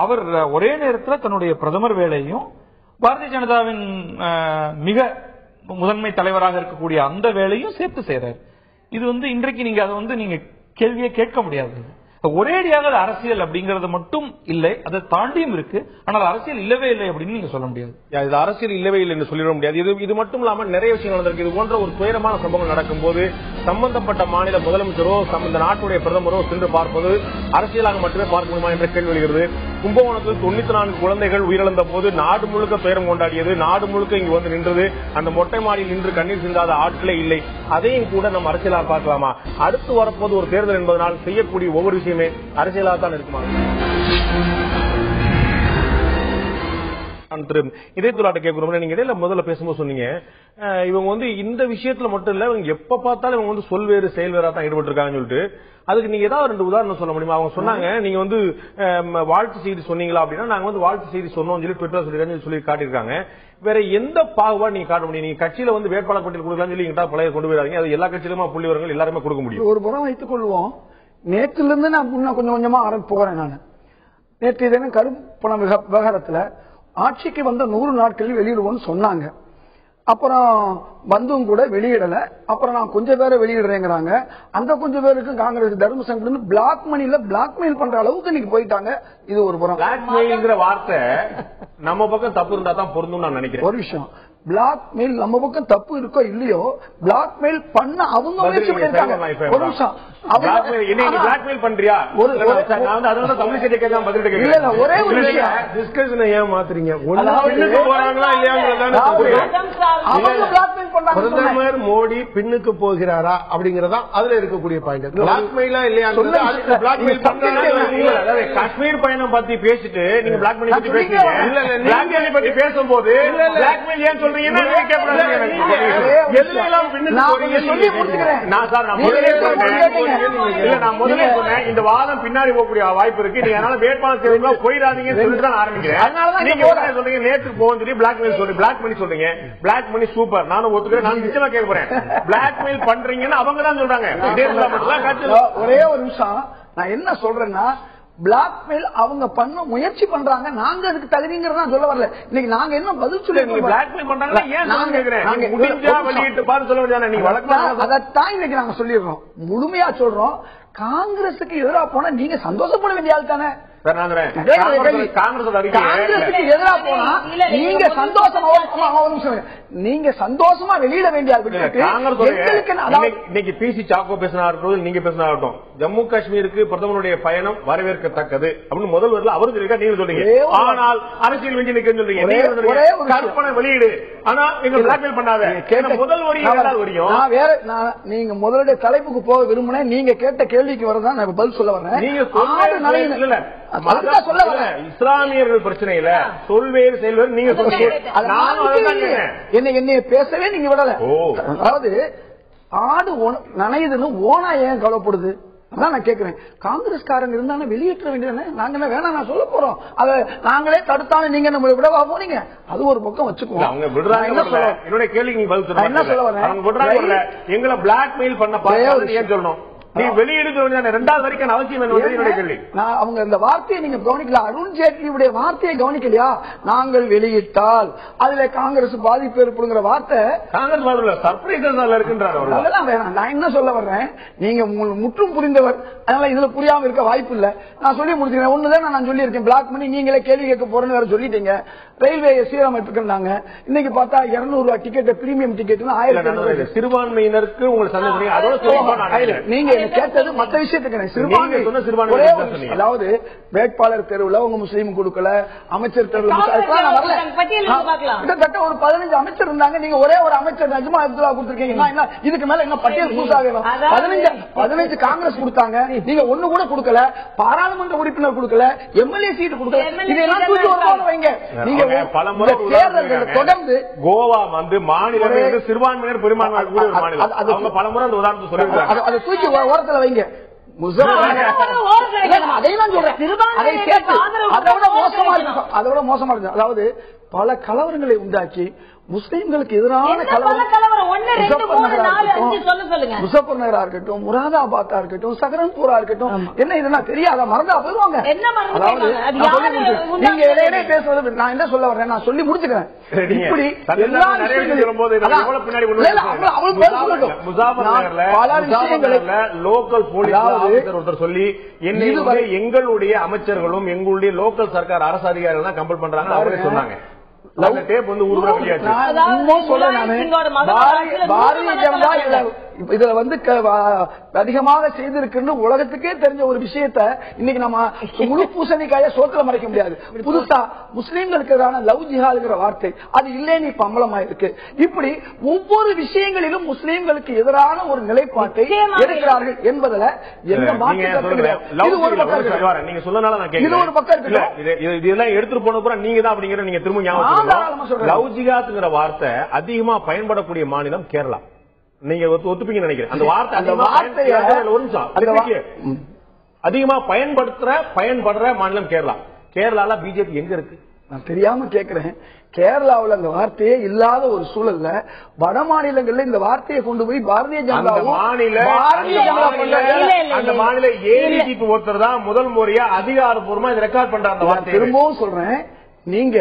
அவர் ஒரே நேரத்தில் தன்னுடைய பிரதமர் வேலையும் பாரதிய ஜனதாவின் மிக முதன்மை தலைவராக இருக்கக்கூடிய அந்த வேலையும் சேர்த்து செய்யறாரு. இது இன்றைக்கு நீங்க அதை நீங்க கேள்வியை கேட்க முடியாது. ஒரேடியாக அரசியல் அப்படிங்கறது மட்டும் இல்லை, அதை தாண்டியும் இருக்கு. ஆனால் அரசியல் இல்லவே இல்லை அப்படின்னு நீங்க சொல்ல முடியாது. இது அரசியல் இல்லவே இல்லை என்று சொல்லிட முடியாது. இது மட்டும் இல்லாம நிறைய விஷயங்கள் நடந்திருக்கு. இது போன்ற ஒரு துயரமான சம்பவங்கள் நடக்கும் போது சம்பந்தப்பட்ட மாநில முதலமைச்சரோ இந்த நாட்டுடைய பிரதமரோ சென்று பார்ப்பது அரசியலாக மட்டுமே பார்க்க முடியுமா என்ற கேள்வி எழுகிறது. கும்பகோணத்தில் 94 குழந்தைகள் உயிரிழந்த போது நாடு முழுக்க துயரம் கொண்டாடியது, நாடு முழுக்க இங்கு நின்றது. அந்த மொட்டை மாடியில் நின்று கண்ணீர் சிந்தாத ஆட்களே இல்லை. அதையும் கூட நம்ம அரசியலாக பார்க்கலாமா? அடுத்து வரப்போது ஒரு தேர்தல் என்பதனால் செய்யக்கூடிய ஒவ்வொரு விஷயமே அரசியலாக தான் இருக்குமா? திரு இதயத்துள்ளாட்ட கேட்கணும். நீங்க இடையில முதல்ல பேசும்போது சொன்னீங்க இவங்க இந்த விஷயத்துல மட்டும் இல்ல, இவங்க எப்ப பார்த்தாலும் இவங்க சொல்வேறு செயல்வேறா தான் ஈடுபட்டு இருக்காங்கன்னு சொல்லிட்டு, அதுக்கு நீங்க ஏதாவது 2 உதாரணம் சொல்ல முடியுமா? அவங்க சொன்னாங்க நீங்க வாழ்த்து செய்தி சொன்னீங்களா அப்படின்னா, நாங்க வாழ்த்து செய்தி சொன்னோம் சொல்லி ட்விட்டர் சொல்லி காட்டியிருக்காங்க. வேற எந்த பாகுபாடு நீங்க காட்ட முடியும்? நீங்க கட்சியில வேட்பாளர் பட்டியல் கொடுக்கலாம் சொல்லி எங்கிட்ட பழைய கொண்டு போயிடாதீங்க. அது எல்லா கட்சியிலுமா புள்ளிவரங்கள் எல்லாருமே கொடுக்க முடியும். ஒரு புறம் வைத்துக் கொள்வோம். நேற்றுல இருந்து நான் கொஞ்சம் கொஞ்சமா போறேன். நான் நேற்று தினம் கருப்பண விவகாரத்துல ஆட்சிக்கு வந்த 100 நாட்களில் வெளியிடுவோம்னு சொன்னாங்க. அப்புறம் வந்தும் கூட வெளியிடல. அப்புறம் நான் கொஞ்சம் பேரை வெளியிடுறேங்கிறாங்க. அந்த கொஞ்சம் பேருக்கு காங்கிரஸ் தர்ம சங்கம் பிளாக் மணில பிளாக்மெயில் பண்ற அளவுக்கு இன்னைக்கு போயிட்டாங்க. இது ஒரு புறம். பிளாக்மெயில்ங்கிற வார்த்தை நம்ம பக்கம் தப்பு இருந்தா தான் பொருந்தும் நான் நினைக்கிறேன். ஒரு விஷயம், பிளாக்மெயில் நம்ம பக்கம் தப்பு இருக்கோ இல்லையோ, பிளாக்மெயில் பண்ண அவங்க முயற்சி பண்ணிருக்காங்க. ஒரு நிமிஷம், பிளாக்மெயில் பண்றியா? ஒரே ஒரு டிஸ்கஷன் ஏன் மாத்துறீங்க? போறாங்களா பிரதமர் மோடி பின்னுக்கு போகிறாரா அப்படிங்கறதா அதுல இருக்கக்கூடிய பாயிண்ட். பிளாக்மெயிலா இல்லையா? காஷ்மீர் பயணம் பத்தி பேசிட்டு நீங்க பிளாக்மெயில் பத்தி பேசுறீங்க. பத்தி பேசும்போது பிளாக்மெயில் ஏன் சொல்றீங்கன்னா நான் முதலே சொன்னேன் இந்த வாதம் பின்னாடி போகக்கூடிய வாய்ப்பு இருக்கு. நீங்க அதனால வேட்பாளர் தேர்வுல போயிடாதீங்கன்னு சொல்லிட்டு தான் ஆரம்பிக்கிறேன். நீங்க சொல்றீங்க நேற்று போகும் சொல்லி பிளாக்மெயில் சொல்லி பிளாக் பண்ணி சொல்றீங்க. பிளாக் பண்ணி சூப்பர், நானும் ஒத்துக்கிறேன். நான் நிச்சயமா கேட்க போறேன். பிளாக்மெயில் பண்றீங்கன்னு அவங்க தான் சொல்றாங்க. ஒரே ஒரு நிமிஷம், நான் என்ன சொல்றேன்னா, பிளாக்மெயில் அவங்க பண்ண முயற்சி பண்றாங்க. நாங்க அதுக்கு தகுதிங்கிறதா சொல்ல வரல. இன்னைக்கு நாங்க என்ன பதில் சொல்லி பிளாக்மெயில் பண்றாங்க ஏன் நான் கேக்குறேன். முடிஞ்சா வெளியிட்டு பாரு சொல்ல வேண்டியதானே. நீங்க வழக்கம் அதைத்தான் இன்னைக்கு நாங்க சொல்லிடுறோம், முழுமையா சொல்றோம். காங்கிரஸுக்கு எதிராக போனா நீங்க சந்தோஷப்பட வேண்டிய ஆள் தானே. நீங்க சந்தோஷமா வெளியிட வேண்டிய நீங்க பேசினாகட்டும். ஜம்மு காஷ்மீருக்கு பிரதமருடைய பயணம் வரவேற்கத்தக்கது அப்படின்னு முதல் வரல அவரு சொல்லிருக்கா, நீங்க சொல்றீங்க. ஆனால் அரசியல் வெஞ்சி நிக்க சொல்றீங்க கற்பனை வெளியீடு. ஆனா நீங்க பிளாக்மெயில் பண்ணாத முதல் வரியும் வேற. நீங்க முதலுடைய தலைப்புக்கு போக விரும்பினேன். நீங்க கேட்ட கேள்விக்கு வரதான் நான் பதில் சொல்ல வரேன். நீங்க இஸ்லாமியர்கள் பிரச்சனை இல்ல, சொல்வேறு செயல்வேறு நீங்க என்னைய பேசவே நீங்க விடல. அதாவது ஆடு நனையுதுன்னு ஓனா ஏன் கவலைப்படுது அதான் நான் கேட்கிறேன். காங்கிரஸ்காரங்க இருந்தாங்க வெளியேற்ற வேண்டியதானே. நாங்க என்ன வேணா நான் சொல்ல போறோம். அதை நாங்களே தடுத்தாலும் நீங்க நம்மளை விடவா போறீங்க? அது ஒரு பக்கம் வச்சுக்குவோம். என்னுடைய கேள்விக்கு நீங்க பதில் சொல்ல. என்ன சொல்ல வரேன், எங்களை பிளாக்மெயில் பண்ண பாருங்க ஏன் சொல்லணும். நீ வெளியிடுங்க ரெண்டாவது வரைக்கும் அவசியம் என்ன? அவங்க இந்த வார்த்தையை நீங்க கவனிக்கல. அருண்ஜேட்லியுடைய வார்த்தையை கவனிக்கலையா? நாங்கள் வெளியிட்டால் அதுல காங்கிரஸ் பாதிப்பு ஏற்படுங்கிற வார்த்தை காங்கிரஸ் சர்ப்ரைஸ் இருக்குன்றார். அதெல்லாம் வேணாம். நான் என்ன சொல்ல வர்றேன், நீங்க முற்றும் புரிந்தவர், அதனால இதுல புரியாம இருக்க வாய்ப்பு இல்ல. நான் சொல்லி முடிச்சுக்கிறேன். ஒண்ணுதான் நான் சொல்லி இருக்கேன். பிளாக் பண்ணி நீங்களே கேள்வி கேட்க போறேன்னு வேற சொல்லிட்டீங்க. ரயில்வே சீரமைப்புக்குன்னாங்க. இன்னைக்கு பார்த்தா 200 ரூபாய் டிக்கெட் பிரீமியம் டிக்கெட் 1200. சிறுபான்மையினருக்கு உங்களுக்கு நீங்க கேட்டது மற்ற விஷயத்துக்கு சிறுபான்மை. அதாவது வேட்பாளர் தேர்வுல உங்க முஸ்லீம் கொடுக்கல, அமைச்சர் தேர்வு கிட்டத்தட்ட ஒரு 15 அமைச்சர் இருந்தாங்க. நீங்க ஒரே ஒரு அமைச்சர் நஜ்மா அப்துல்லா கொடுத்திருக்கீங்க. இதுக்கு மேல என்ன பட்டியல் புதுசாக வேணும்? 15 காங்கிரஸ் கொடுத்தாங்க. நீங்க ஒண்ணு கூட கொடுக்கல. பாராளுமன்ற உறுப்பினர் கொடுக்கல, எம்எல்ஏ சீட் கொடுக்கல. இதெல்லாம் தூக்கி ஒரு வைங்க. நீங்க தொடர்ந்து கோவா மாநிலம் சிறுபான்மையினர் பெரும்பான்மையினர் மாநிலம் பலமுறை அந்த உதாரணத்தை சொல்லியிருக்காங்க. அதை தூக்கி ஓரத்துல வைங்க. அதோட மோசமா இருக்கு. அதாவது பல கலவரங்களை உண்டாக்கி முஸ்லிம்களுக்கு எதிரான முசஃபர் நகரா இருக்கட்டும், முராதாபாத்தா இருக்கட்டும், சகரன்பூரா இருக்கட்டும், என்ன இதெல்லாம் தெரியாத மறந்தா போயிருவாங்க. நீங்க இடையிலே பேசுவது நான் என்ன சொல்ல வரேன், நான் சொல்லி முடிச்சுக்கிறேன். இப்படி எல்லா லோக்கல் போலீஸ் சொல்லி என்ன எங்களுடைய அமைச்சர்களும் எங்களுடைய லோக்கல் சர்க்கார் அரசு அதிகாரிகள் தான் கம்பல் பண்றாங்க அவரே சொன்னாங்க. இதுல வந்து அதிகமாக செய்திருக்கு உலகத்துக்கே தெரிஞ்ச ஒரு விஷயத்தை இன்னைக்கு நம்ம முழு பூசணிக்காய சோத்துல மறைக்க முடியாது. புதுசா முஸ்லீம்களுக்கு எதிரான லவ் ஜிஹாதுங்கிற வார்த்தை அது இல்லைன்னு இப்ப அம்பலமாயிருக்கு. இப்படி ஒவ்வொரு விஷயங்களிலும் முஸ்லீம்களுக்கு எதிரான ஒரு நிலைப்பாட்டை எடுக்கிறார்கள் என்பதுல எந்த மாற்று கருத்து கிடையாது. இது ஒரு பக்கம். நீங்க சொன்னனால நான் கேக்குறேன். இது ஒரு பக்கம் இருக்கு. இதெல்லாம் எடுத்துட்டு போன அப்புறம் நீங்க தான் அப்படிங்கிற நீங்க திரும்ப ஞாபகம். லவ் ஜிஹாத்ங்கிற வார்த்தை அதிகமா பயன்படக்கூடிய மாநிலம் கேரளா. நீங்க ஒத்துப்பீங்கன்னு நினைக்கிறேன். அந்த வார்த்தை அதிகமா பயன்படுற மாநிலம் கேரளா. கேரளால பிஜேபி எங்க இருக்கு? நான் தெரியாம கேக்குறேன். கேரளாவில் அந்த வார்த்தையே இல்லாத ஒரு சூழல்ல வட மாநிலங்கள்ல இந்த வார்த்தையை கொண்டு போய் பாரதிய ஜனதா அந்த மாநில ஏடிஜிபி ஒருத்தர் தான் முதல் முறையா அதிகாரப்பூர்வமா இதை ரெக்கார்ட் பண்றாங்க. திரும்பவும் சொல்றேன், நீங்க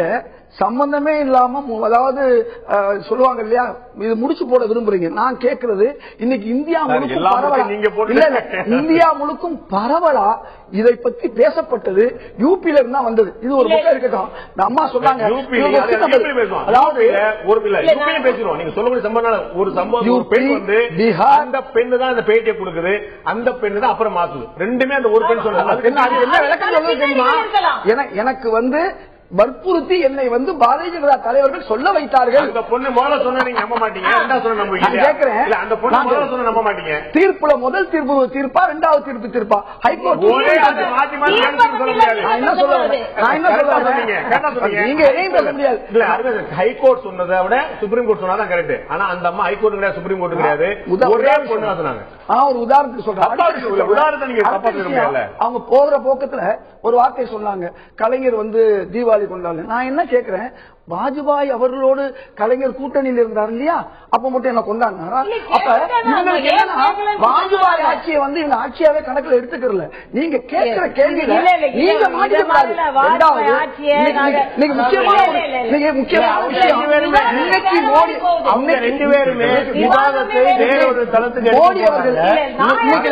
சம்பந்தமே இல்லாம அதாவது சொல்லுவாங்க இல்லையா, இது முடிச்சு போட விரும்புறீங்க. நான் கேட்கறது இன்னைக்கு இந்தியா முழுக்கும் பரவலா இதை பத்தி பேசப்பட்டது யூபியில இருந்தா வந்தது. இது ஒரு பக்கம் இருக்கட்டும். அம்மா சொன்னாங்க அதாவது நீங்க சொல்லக்கூடிய ஒரு சம்பவம் ஒரு பெண் வந்து அந்த பெண்ணு தான் அந்த பேட்டியை கொடுக்குது, அந்த பெண்ணு தான் அப்புறம் மாத்துது. ரெண்டுமே அந்த ஒரு பெண் சொன்னாங்க. என்ன விளக்கம் சொல்றது தெரியுமா? எனக்கு வந்து வற்புறுத்தி என்னை வந்து பாரதிய ஜனதா தலைவர்கள் சொல்ல வைத்தார்கள். அந்த பொண்ணு முதல்ல சொன்ன நீங்க நம்ப மாட்டீங்க, ரெண்டாவது சொன்ன அந்த பொண்ணு முதல்ல சொன்ன நம்ப மாட்டீங்க. தீர்ப்புல முதல் தீர்ப்பா ரெண்டாவது தீர்ப்பா ஹைகோர்ட் நீங்க எதையும் பேச முடியாது. ஹைகோர்ட் சொன்னதை விட சுப்ரீம் கோர்ட் சொன்னாதான் கரெக்ட். ஆனா அந்த அம்மா ஹைகோர்ட் கிடையாது, சுப்ரீம் கோர்ட் கிடையாது. ஒரே பொண்ணு சொன்னாங்க. ஒரு உதாரணத்துக்கு சொல்றேன். உதாரணத்தை நீங்க அவங்க போகிற போக்கத்துல ஒரு வார்த்தை சொன்னாங்க, கலைஞர் வந்து தீபாவளி கொண்டாடு. நான் என்ன கேட்கிறேன், வாஜ்பாய் அவர்களோடு கலைஞர் கூட்டணியில் இருந்தார் இல்லையா, அப்ப மட்டும் என்ன கொண்டாடினாரா? அப்ப இவங்களுக்கு என்னன்னா வாஜ்பாய் ஆட்சியை வந்து இவங்க ஆட்சியாவே கணக்குல எடுத்துக்கல. நீங்க கேட்கிற கேள்வியில நீங்க மாட்டிக்கூடாது. முக்கியமான விஷயம் இன்னைக்கு மோடி அவங்க ரெண்டு பேருமே விவாதத்தை வேறொரு தளத்துக்கு மோடி அவர்கள் இன்னைக்கு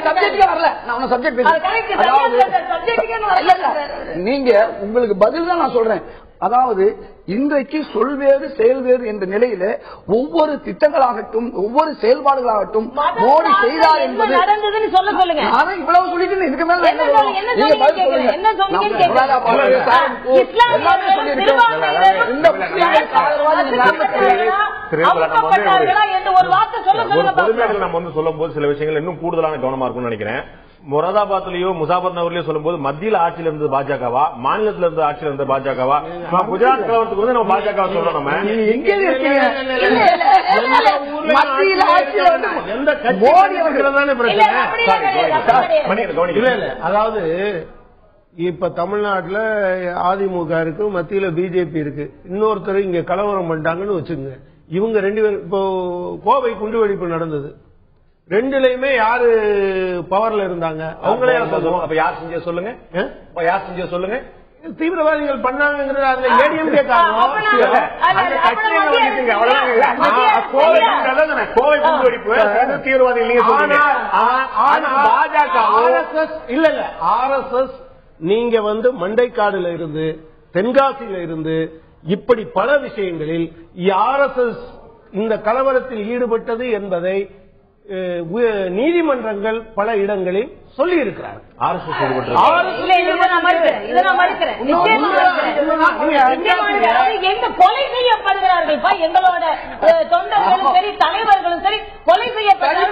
சப்ஜெக்ட்ல வரல. நான் சப்ஜெக்ட் நீங்க உங்களுக்கு பதில் தான் நான் சொல்றேன். அதாவது இன்றைக்கு சொல்வேறு செயல்வேறு என்ற நிலையில ஒவ்வொரு திட்டங்களாகட்டும் ஒவ்வொரு செயல்பாடுகளாகட்டும் மோடி செய்தார் என்பது இவ்வளவு சொல்லிட்டு இதுக்கு மேல நம்ம வந்து சொல்லும் போது சில விஷயங்கள் இன்னும் கூடுதலான கவனமா இருக்கும்னு நினைக்கிறேன். மொராதாபாத்லயோ முசாபர் நகர்லயோ சொல்லும் போது மத்தியில ஆட்சியில இருந்தது பாஜகவா, மாநிலத்தில் இருந்து ஆட்சியில் இருந்த பாஜகவா, குஜராத் கலவரத்துக்கு வந்து நம்ம பாஜக சொல்றோம். நம்ம அதாவது இப்ப தமிழ்நாட்டுல அதிமுக இருக்கு, மத்தியில பிஜேபி இருக்கு, இன்னொருத்தர் இங்க கலவரம் பண்ணிட்டாங்கன்னு வச்சுங்க. இவங்க ரெண்டு பேரும் இப்போ கோவை குண்டுவெடிப்பு நடந்தது, ரெண்டுலயுமே யாரு பவர்ல இருந்தாங்க? அவங்களே சொல்லுவோம். அப்ப யார் செஞ்ச சொல்லுங்க, யார் செஞ்ச சொல்லுங்க. தீவிரவாதிகள் பண்ணாங்கிறது அதுல ஏடிஎம்கே காரணம். கோவை குண்டுவெடிப்பு தீவிரவாதிகள் நீங்க சொல்லுங்க. பாஜக இல்ல இல்ல ஆர்எஸ்எஸ் நீங்க வந்து மண்டைக்காடுல இருந்து தென்காசியில இருந்து இப்படி பல விஷயங்களில் ஆர்எஸ்எஸ் இந்த கலவரத்தில் ஈடுபட்டது என்பதை நீதிமன்றங்கள் பல இடங்களில் சொல்லி இருக்கிறார். கொலை செய்யப்படுகிறார்கள் எங்களோட தொண்டர்களும் சரி தலைவர்களும் சரி கொலை செய்யப்பட்டார்கள்.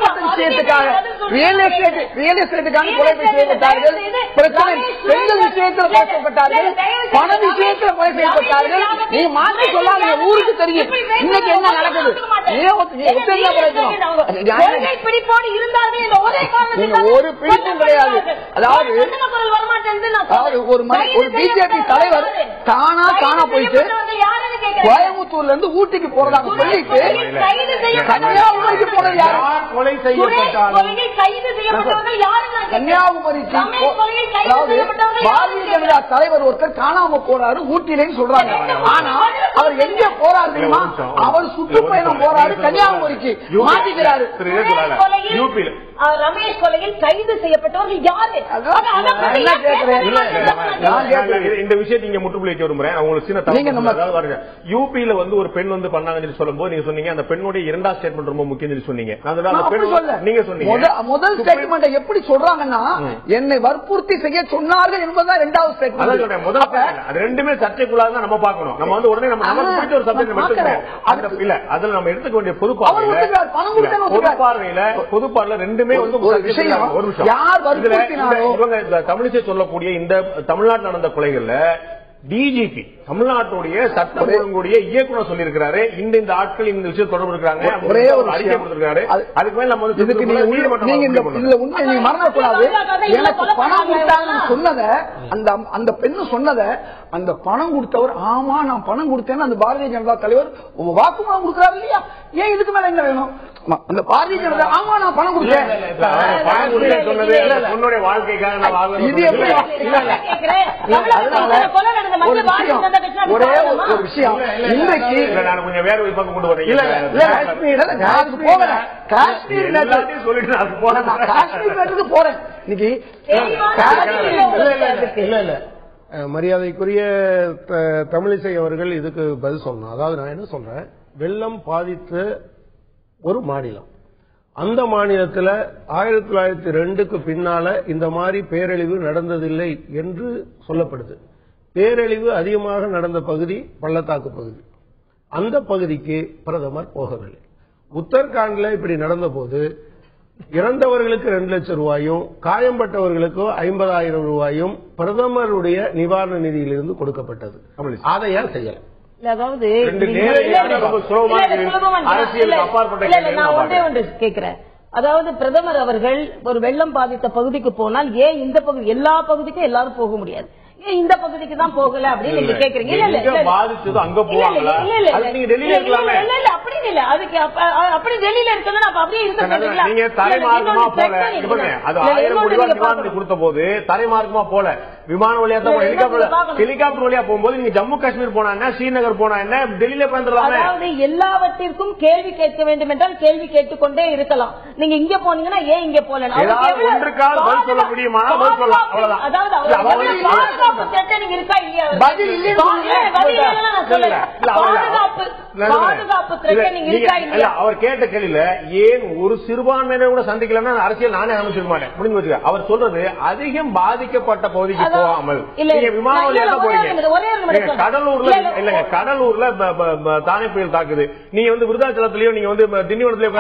ரியல் எஸ்டேட்டுக்காக கொலை செய்யப்பட்டார்கள், பெண்கள் விஷயத்தில் பேசப்பட்டார்கள், பண விஷயத்தில் கொலை செய்யப்பட்டார்கள். நீங்க மாற்றி சொல்லாத ஊருக்கு தெரியும் இன்னைக்கு என்ன நடக்குது. பிடிப்போடு இருந்தார்கள் என்ற ஒரே காரணம் ஒரு பிடிப்பும் கிடையாது. அதாவது ஒரு பிஜேபி தலைவர் தானா போயிட்டு கோயம்புத்தூர்ல இருந்து ஊட்டிக்கு போறதாக சொல்லிட்டு கன்னியாகுமரிக்கு போனது யாரு? கொலை செய்யப்பட்டார்கள். கன்னியாகுமரிக்கு அதாவது பாரதிய ஜனதா தலைவர் ஒருத்தர் காணாம போறாரு ஊட்டியிலேன்னு சொல்றாங்க. ஆனா அவர் எங்க போறாரு தெரியுமா? அவர் சுற்றுப்பயணம் போறாரு கன்னியாகுமரிக்கு, மாட்டிக்கிறாரு. ரமேஷ் கொலையில் கைது செய்யப்பட்டவர்கள் யாரு? இந்த விஷயத்தை இங்க முற்றுப்புள்ளி வைக்க விரும்புறேன். உங்களுக்கு சின்ன யூபியில ஒரு பெண் பண்ணாங்கன்னு சொல்லும் போது நீங்க சொன்னீங்க அந்த பெண்ணுடைய இரண்டாவது ஸ்டேட்மெண்ட் ரொம்ப முக்கியம் சொன்னீங்க. நீங்க சொன்னீங்க முதல் ஸ்டேட்மெண்ட் எப்படி சொல்றாங்கன்னா என்னை வற்புறுத்தி செய்ய சொன்னார்கள் என்பதுதான் இரண்டாவது ஸ்டேட்மெண்ட். முதல் அது ரெண்டுமே சர்ச்சைக்குள்ளாக நம்ம பார்க்கணும். நம்ம உடனே நமக்கு பிடிச்ச ஒரு சப்ஜெக்ட் எடுத்துக்கிறோம் இல்ல, அதுல நம்ம எடுத்துக்க வேண்டிய பொது பார்வையில ரெண்டுமே ஒரு விஷயம். இவங்க தமிழிசை சொல்லக்கூடிய இந்த தமிழ்நாட்டில் நடந்த கொலைகள்ல டிஜிபி தமிழ்நாட்டுடைய சட்டம் ஒழுங்குடைய இயக்குனர் சொல்லியிருக்கிறாரு இந்த ஆட்கள் இந்த விஷயம் தொடர்பு இருக்கிறாங்க. ஒரே ஒரு அறிக்கை கொடுத்திருக்காரு. அதுக்கு மேல நம்ம மறந்துடக்கூடாது. எனக்கு பணம் கொடுத்தாங்கன்னு சொன்னதை அந்த பெண்ணு சொன்னதை அந்த பணம் கொடுத்தவர் ஆமா நான் பணம் கொடுத்தேன்னு அந்த பாரதிய ஜனதா தலைவர் வாக்குமூலம் கொடுக்கிறாரு இல்லையா? ஏன் இதுக்கு மேல என்ன வேணும்? அந்த பாரதிய ஜனதா ஆமா நான் பணம் கொடுத்தேன் உன்னுடைய வாழ்க்கைக்காக ஒரே ஒரு விஷயம் இன்றைக்கு நான் கொஞ்சம் வேற பக்கம் கொண்டு வரேன். காஷ்மீர் போறேன் இன்னைக்கு மரியாதைக்குரிய தமிழிசை அவர்கள் இதுக்கு பதில் சொல்லணும். அதாவது நான் என்ன சொல்றேன், வெள்ளம் பாதித்த ஒரு மாநிலம், அந்த மாநிலத்தில் 1902க்கு பின்னால இந்த மாதிரி பேரழிவு நடந்ததில்லை என்று சொல்லப்படுது. பேரழிவு அதிகமாக நடந்த பகுதி பள்ளத்தாக்கு பகுதி. அந்த பகுதிக்கு பிரதமர் போகவில்லை. உத்தரகாண்ட்ல இப்படி நடந்த போது இறந்தவர்களுக்கு 2 லட்சம் ரூபாயும் காயம்பட்டவர்களுக்கு 50,000 ரூபாயும் பிரதமருடைய நிவாரண நிதியிலிருந்து கொடுக்கப்பட்டது. அதை ஏன் செய்யல? அதாவது கேட்கிறேன், அதாவது பிரதமர் அவர்கள் ஒரு வெள்ளம் பாதித்த பகுதிக்கு போனால் ஏன் இந்த பகுதி எல்லா பகுதிக்கும் எல்லாரும் போக முடியாது, இந்த பகுதிக்கு தான் போகல அப்படின்னு நீங்க கேக்குறீங்க. அப்படி டெல்லியில இருக்கணும் அப்படியே கொடுத்த போது தரைமார்க்கமா போல விமான வழியா தான் ஹெலிகாப்டர் வழியா போகும்போது நீங்க ஜம்மு காஷ்மீர் போனா என்ன, ஸ்ரீநகர் போனா என்ன, டெல்லியில போயிடலாம். அதாவது எல்லாவற்றிற்கும் கேள்வி கேட்க வேண்டும் என்றால் கேள்வி கேட்டுக்கொண்டே இருக்கலாம். நீங்க இங்க போனீங்கன்னா ஏன் இங்க போல சொல்ல முடியுமா? அவர் கேட்ட கேள்வியில ஏன் ஒரு சிறுபான்மையினர் கூட சந்திக்கலன்னா அரசியல் நானே அமைச்சிருக்க மாட்டேன் முடிஞ்சு வச்சுக்க. அவர் சொல்றது அதிகம் பாதிக்கப்பட்ட பகுதிக்கு போகாமல் நீங்க விமான வழியா தான் போறீங்க. கடலூர்ல தானே புயல் தாக்குது, நீங்க விருதாச்சலத்திலயோ நீங்க திண்டிவனத்திலயோ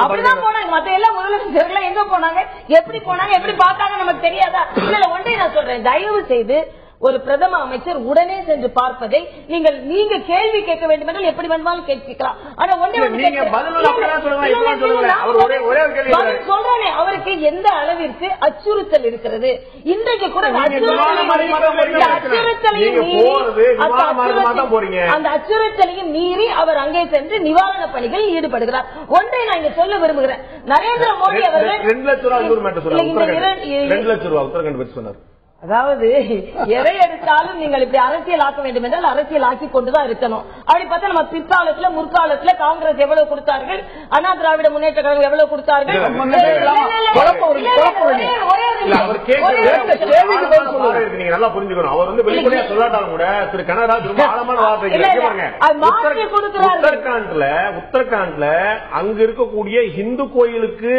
எங்க போனாங்க, எப்படி போனாங்க, எப்படி பார்த்தாங்க நமக்கு தெரியாதா? இல்ல ஒன்றை நான் சொல்றேன், தயவு செய்து ஒரு பிரதம அமைச்சர் உடனே சென்று பார்ப்பதை நீங்க கேள்வி கேட்க வேண்டும் என்றால் எப்படி வேணுமாலும் கேட்கலாம். ஆனா சொல்றேன் அவருக்கு எந்த அளவிற்கு அச்சுறுத்தல் இருக்கிறது. இன்றைக்கு கூட அந்த அச்சுறுத்தலையும் மீறி அவர் அங்கே சென்று நிவாரண பணிகளில் ஈடுபடுகிறார். ஒன்றை நான் இங்க சொல்ல விரும்புகிறேன், நரேந்திர மோடி அவர்கள் 2 லட்சம் ரூபாய் உத்தரகாண்ட் சொன்னார். அதாவது எதை எடுத்தாலும் நீங்கள் இப்படி அரசியல் ஆக்க வேண்டும் என்றால் அரசியல் ஆக்கி கொண்டுதான் இருக்கணும். அப்படி பார்த்தா நம்ம பிற்காலத்துல முற்காலத்துல காங்கிரஸ் எவ்வளவு கொடுத்தார்கள், அண்ணா திராவிட முன்னேற்ற கழகம் எவ்வளவு கொடுத்தார்கள். நீங்க நல்லா புரிஞ்சுக்கணும். அவர் வெளிப்படையா சொல்லாட்டாலும் கூட திரு கனகராஜ் ரொம்ப ஆழமான வார்த்தை. உத்தரகாண்ட்ல அங்க இருக்கக்கூடிய இந்து கோயிலுக்கு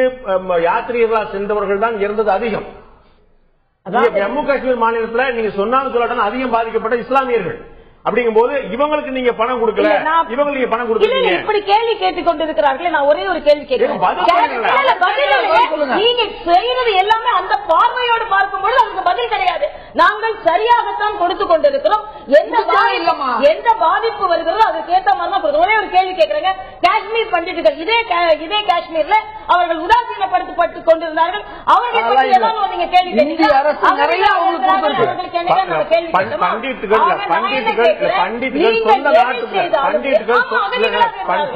யாத்திரிகர்களா சென்றவர்கள் தான் இறந்தது அதிகம். ஜம்மு காஷ்மீர் மாநிலத்தில் நீங்க சொன்னாலும் சொல்லாட்டாலும் அதிகம் பாதிக்கப்பட்ட இஸ்லாமியர்கள். அப்படிங்கும் போது இவங்களுக்கு நீங்க பணம் கொடுக்கல, இவங்களுக்கு நீங்க பணம் கொடுக்கல. இப்படி கேள்வி கேட்டுக் கொண்டிருக்கிறார்களே, நான் ஒரே ஒரு கேள்வி கேட்கிறேன். நீங்க செய்யறது எல்லாமே அந்த பார்வையோடு பார்க்கும்போது அதுக்கு பதில் கிடையாது. நாங்கள் சரியாகத்தான் கொடுத்து கொண்டிருக்கிறோம். எந்த பாதிப்பு வருகிறதோ அதுக்கு ஏற்ற மாதிரி தான். ஒரே ஒரு கேள்வி கேட்கிறேங்க, காஷ்மீர் பண்டிட்டுகள் இதே காஷ்மீர்ல அவர்கள் உதாசீனப்படுத்தப்பட்டுக் கொண்டிருந்தார்கள். அவர்கள் ஏதாவது நீங்க கேள்வி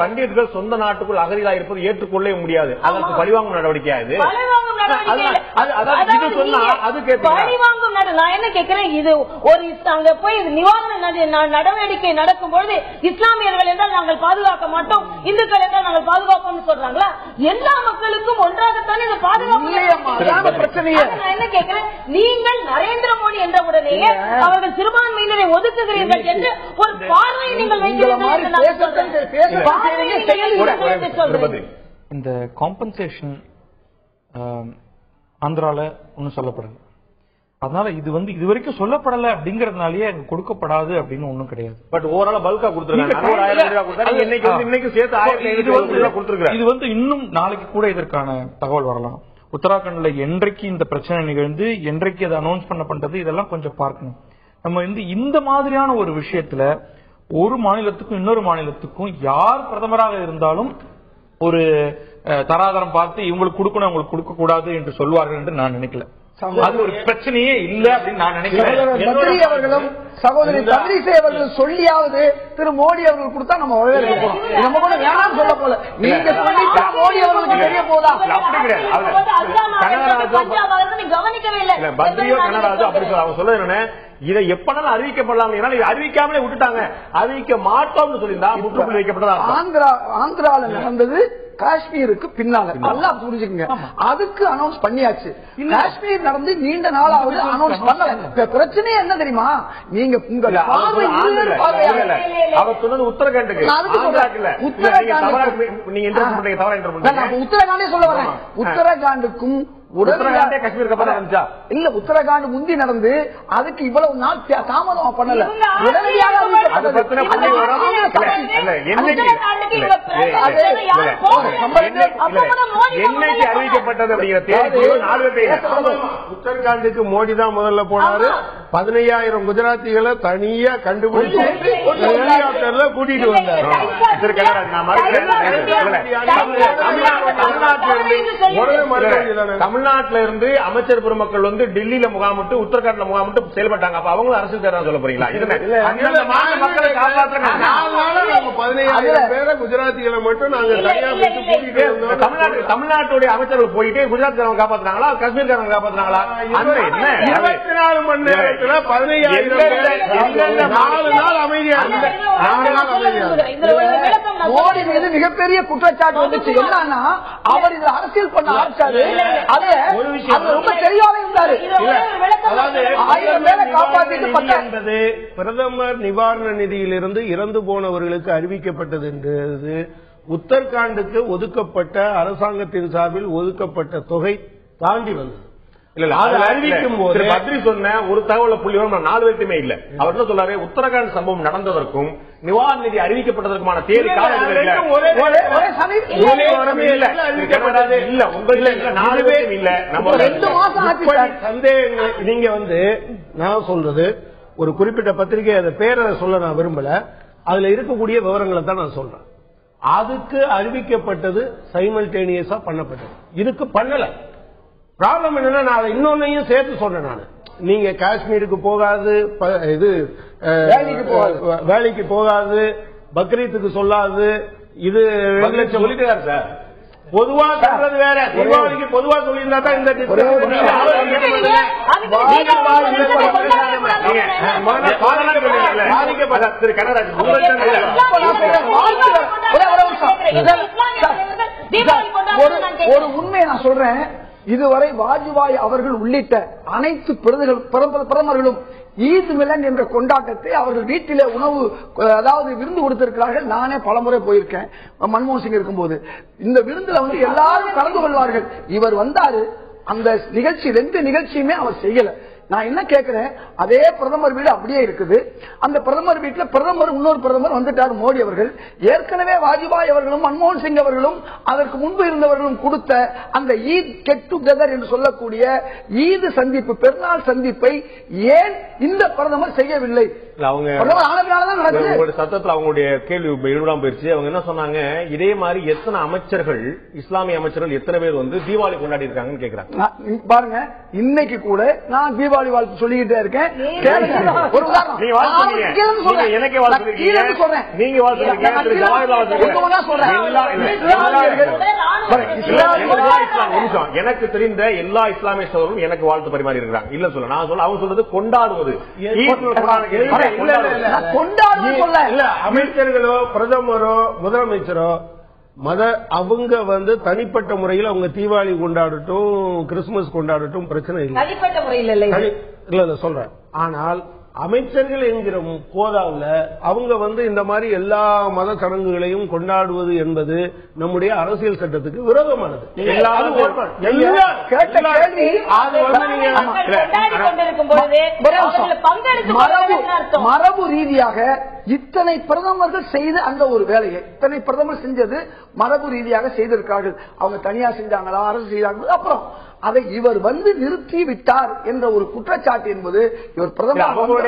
பண்டிட்டுகள் சொந்த நாட்டுக்குள் அகதிகளா இருப்பது ஏற்றுக்கொள்ளவே முடியாது. அதற்கு பழிவாங்கும் நடவடிக்கை. அது நான் என்ன கேட்கிறேன், இது ஒரு அங்க போய் நிவாரண நடவடிக்கை நடக்கும்போது இஸ்லாமியர்கள் என்றால் நாங்கள் பாதுகாக்க மாட்டோம், இந்துக்கள் என்றால் நாங்கள் பாதுகாப்போம் சொல்றாங்களா? எல்லா மக்களுக்கும் ஒன்றாகத்தான் இந்த பாதுகாப்பு பிரச்சனை. நான் என்ன கேட்கிறேன், நீங்கள் நரேந்திர மோடி என்ற உடனேயே அவர்கள் சிறுபான்மையினரை ஒதுக்குகிறீர்கள் என்று ஒரு பார்வையை நீங்கள் வைக்கிறீர்கள். இந்த காம்பன்சேஷன் ஆந்திரால ஒன்னும் சொல்லப்படல, அதனால இது இதுவரைக்கும் சொல்லப்படல அப்படிங்கறதுனாலயே அங்க கொடுக்கப்படாது அப்படின்னு ஒண்ணும் கிடையாது. பட் ஓவரால் பல்கா கொடுத்துருக்காங்க. இது இன்னும் நாளைக்கு கூட இதற்கான தகவல் வரலாம். உத்தராகண்ட்ல என்றைக்கு இந்த பிரச்சனை நிகழ்ந்து என்றைக்கு அதை அனௌன்ஸ் பண்ணப்பட்டது இதெல்லாம் கொஞ்சம் பார்க்கணும். நம்ம இந்த மாதிரியான ஒரு விஷயத்துல ஒரு மாநிலத்துக்கும் இன்னொரு மாநிலத்துக்கும் யார் பிரதமராக இருந்தாலும் ஒரு தராதரம் பார்த்து இவங்களுக்கு கொடுக்கணும் அவங்களுக்கு கொடுக்க கூடாது என்று சொல்வார்கள் என்று நான் நினைக்கல. அது ஒரு பிரச்சனையே இல்ல அப்படின்னு நான் நினைக்கிறேன். அவர்களும் சகோதரி தமிழிசை அவர்கள் சொல்லியாவது திரு மோடி அவர்கள் கொடுத்தா நம்ம வரவேற்போம். நம்ம கூட வேணாம் சொல்ல போல, நீங்க சொல்லிட்டா மோடி அவர்களுக்கு தெரிய போதா? அப்படி கிடையாது. பத்ரியோ கனராஜோ அப்படி சொல்ல அவங்க சொல்ல என்ன, இதை எப்பனாலும் அறிவிக்கப்படலாம், இதை அறிவிக்காமலே விட்டுட்டாங்க. அறிவிக்க மாட்டோம்னு சொல்லியிருந்தா முற்றுப்புள்ளி வைக்கப்பட்டதா? ஆந்திரால நடந்தது காஷ்மீருக்கு பின்னால நல்லா புரிஞ்சுக்கங்க. அதுக்கு அனௌன்ஸ் பண்ணியாச்சு. காஷ்மீர் நடந்து நீண்ட நாளாவது அனௌன்ஸ் பண்ணல. பிரச்சனை என்ன தெரியுமா, நீங்க உங்க அவர் சொன்னது உத்தரகாண்டுக்கு. உத்தரகாண்டே சொல்ல வரேன். உத்தரகாண்டுக்கும் இல்ல உத்தரகாண்ட் முந்தி நடந்து அதுக்கு இவ்வளவு நாள் தாமதம் பண்ணல. என்னைக்கு அறிவிக்கப்பட்டது உத்தரகாண்டுக்கு மோடி தான் முதல்ல போனாரு. 15,000 குஜராத்திகளை தனியா கண்டுபிடிச்சு கூட்டிட்டு வந்தாரு. தமிழ்நாட்டில இருந்து அமைச்சர் பெருமக்கள் டெல்லியில முகாமிட்டு உத்தரகாண்ட்ல முகாமிட்டு செயல்பட்டாங்க. அப்ப அவங்களும் அரசியல் தேர்தல் சொல்ல போறீங்களா? மக்களை காப்பாற்ற 15,000 பேரை குஜராத்திகளை மட்டும் நாங்க தமிழ்நாட்டுடைய அமைச்சர்கள் போயிட்டு குஜராத் காப்பாத்துறாங்களா, காஷ்மீர் காப்பாத்துறாங்களா? 24 மணி நேரத்துல 15,000 4 நாள் அமைதியா மோடி மீது மிகப்பெரிய குற்றச்சாட்டு வந்துச்சு. என்னன்னா அவர் இதுல அரசியல் பண்ண ஆரம்பிச்சாரு. ரொம்ப தெளிவாக இருந்தாரு. என்பது பிரதமர் நிவாரண நிதியிலிருந்து இறந்து போனவர்களுக்கு அறிவிக்கப்பட்டது என்றது உத்தரகாண்டுக்கு ஒதுக்கப்பட்ட அரசாங்கத்தின் சார்பில் ஒதுக்கப்பட்ட தொகை தாண்டி வந்தது. அறிவிக்கும் போது பத்ரி சொன்ன ஒரு தகவல புள்ளி 4 பேருமே இல்ல. அவர் என்ன சொல்றாரு, உத்தரகாண்ட் சம்பவம் நடந்ததற்கும் நிவாரண நிதி அறிவிக்கப்பட்டதற்கான தேதி சந்தேகங்கள். நீங்க நான் சொல்றது ஒரு குறிப்பிட்ட பத்திரிகை, அந்த பேரை சொல்ல நான் விரும்பல, அதுல இருக்கக்கூடிய விவரங்களை தான் நான் சொல்றேன். அதுக்கு அறிவிக்கப்பட்டது சைமல்டேனியஸா பண்ணப்பட்டது, இதுக்கு பண்ணல. ப்ராப்ளம் என்னன்னா நான் அதை இன்னொன்னையும் சேர்த்து சொன்னேன். நான் நீங்க காஷ்மீருக்கு போகாது, இது வேலைக்கு போகாது, பக்ரீத்துக்கு சொல்லாது, இது 2 லட்சம் சொல்லிட்டாரு சார். பொதுவா சொல்றது வேற, தீபாவளிக்கு பொதுவா சொல்லியிருந்தா தான் இந்த ஒரு உண்மையை நான் சொல்றேன். இதுவரை வாஜ்பாய் அவர்கள் உள்ளிட்ட அனைத்து பிரதமர்களும் ஈத் மிலன் என்ற கொண்டாட்டத்தை அவர்கள் வீட்டிலே உணவு அதாவது விருந்து கொடுத்திருக்கிறார்கள். நானே பலமுறை போயிருக்கேன் மன்மோகன் சிங் இருக்கும்போது. இந்த விருந்துல எல்லாரும் கலந்து கொள்வார்கள். இவர் வந்தாரு, அந்த நிகழ்ச்சி 2 நிகழ்ச்சியுமே அவர் செய்யல. நான் என்ன கேட்கிறேன், அதே பிரதமர் வீடு அப்படியே இருக்குது. அந்த பிரதமர் வீட்டில் பிரதமர் இன்னொரு பிரதமர் வந்துட்டார் மோடி அவர்கள். ஏற்கனவே வாஜ்பாய் அவர்களும் மன்மோகன் சிங் அவர்களும் அதற்கு முன்பு இருந்தவர்களும் கொடுத்த அந்த ஈத் கெட் டுகெதர் என்று சொல்லக்கூடிய ஈத் சந்திப்பு, பெருநாள் சந்திப்பை ஏன் இந்த பிரதமர் செய்யவில்லை? சத்தத்தில் அவங்களுடைய கேள்வி எழுதாம போயிருச்சு. அவங்க என்ன சொன்னாங்க, இதே மாதிரி எத்தனை அமைச்சர்கள், இஸ்லாமிய அமைச்சர்கள் எத்தனை பேர் தீபாவளி கொண்டாடி இருக்காங்கன்னு கேக்குறாங்க. பாருங்க, இன்னைக்கு கூட நான் தீபாவளி தீபாவளி வாழ்த்து சொல்லிக்கிட்டே இருக்கேன். ஒரு உதாரணம் எனக்கு தெரிந்த எல்லா இஸ்லாமிய சகோதரரும் எனக்கு வாழ்த்து பரிமாறி இருக்கிறாங்க. இல்ல சொல்ல நான் சொல்ல அவங்க சொல்றது கொண்டாடுவது. அமைச்சர்களோ பிரதமரோ முதலமைச்சரோ அவங்க தனிப்பட்ட முறையில் அவங்க தீபாவளி கொண்டாடட்டும், கிறிஸ்துமஸ் கொண்டாடட்டும், பிரச்சனை இல்லை. தனிப்பட்ட முறையில் இல்ல சொல்றேன். ஆனால் அமைச்சர்கள் என்கிற போதாவில் அவங்க இந்த மாதிரி எல்லா மத சடங்குகளையும் கொண்டாடுவது என்பது நம்முடைய அரசியல் சட்டத்துக்கு விரோதமானது. மரபு ரீதியாக இத்தனை பிரதமர்கள் செய்த அந்த ஒரு வேலையை இத்தனை பிரதமர் செஞ்சது மரபு ரீதியாக செய்திருக்கார்கள். அவங்க தனியா செஞ்சாங்களா, அரசு செய்தாங்க, அப்புறம் அதை இவர் நிறுத்தி விட்டார் என்ற ஒரு குற்றச்சாட்டு என்பது இவர் பிரதமர்.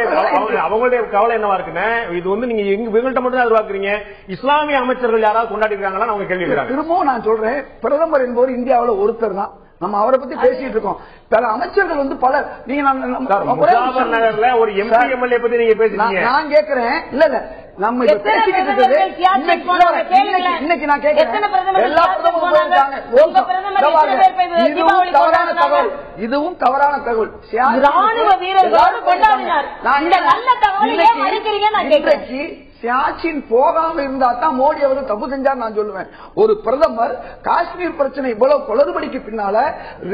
அவங்களுடைய கவலை என்னவா இருக்குன்னா, இது நீங்க எங்கள்கிட்ட மட்டும் தான் எதிர்பார்க்கிறீங்க, இஸ்லாமிய அமைச்சர்கள் யாராவது கொண்டாடி இருக்காங்களா அவங்க கேள்வி. திரும்பவும் நான் சொல்றேன், பிரதமர் என்பவர் இந்தியாவில் ஒருத்தர் தான். நம்ம அவரை பத்தி பேசிட்டு இருக்கோம். பல அமைச்சர்கள் பல நகர்ல ஒரு எம்பி எம்எல்ஏ பத்தி நீங்க பேசுறீங்க. நான் கேட்கிறேன், இல்ல இல்ல நம்ம இப்ப பேசிக்கிட்டு இருக்கிறது இன்னைக்கு நான் கேட்கிறேன், எல்லா பிரதமரும் தவறான தகவல், இதுவும் தவறான தகவல். இன்றைக்கு சியாச்சின் போகாம இருந்தா தான் மோடி அவர்கள் தப்பு செஞ்சார் நான் சொல்லுவேன். ஒரு பிரதமர் காஷ்மீர் பிரச்சனை இவ்வளவு குளறுபடிக்கு பின்னால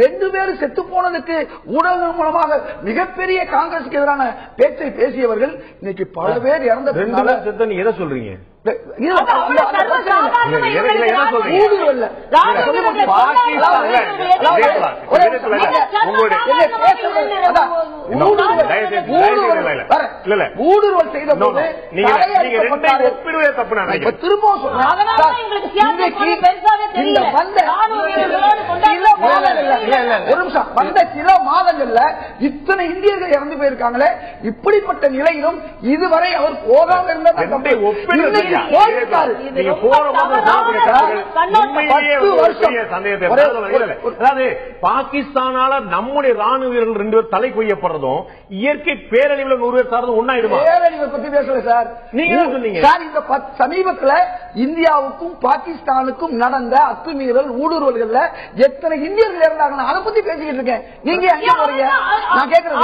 2 பேரும் செத்து போனதுக்கு ஊடகங்கள் மூலமாக மிகப்பெரிய காங்கிரசுக்கு எதிரான பேச்சை பேசியவர்கள் இன்னைக்கு பல பேர் இறந்த பின்னால எதை சொல்றீங்க? ஊடுருவல் செய்த போது திரும்பவும் வந்த சில மாதங்கள்ல இத்தனை இந்தியர்கள் இறந்து போயிருக்காங்களே, இப்படிப்பட்ட நிலையிலும் இதுவரை அவர் போகாம இருந்த பாகிஸ்தானால நம்முடைய ராணுவ வீரர்கள் 2 பேர் தலை கொய்யப்படுறதும் இயற்கை பேரழிவுல 100 பேர் சார்ந்து ஒன்னாயிடுமா? பேரழிவை பத்தி பேசல சார். நீங்க சொன்னீங்க சார், இந்த சமீபத்தில் இந்தியாவுக்கும் பாகிஸ்தானுக்கும் நடந்த அத்துமீறல் ஊடுருவல்கள்ல எத்தனை இந்தியர்கள் இருந்தாங்க, அதை பத்தி பேசிக்கிட்டு இருக்கேன். நீங்க எங்க போறீங்க? நான் கேட்கறது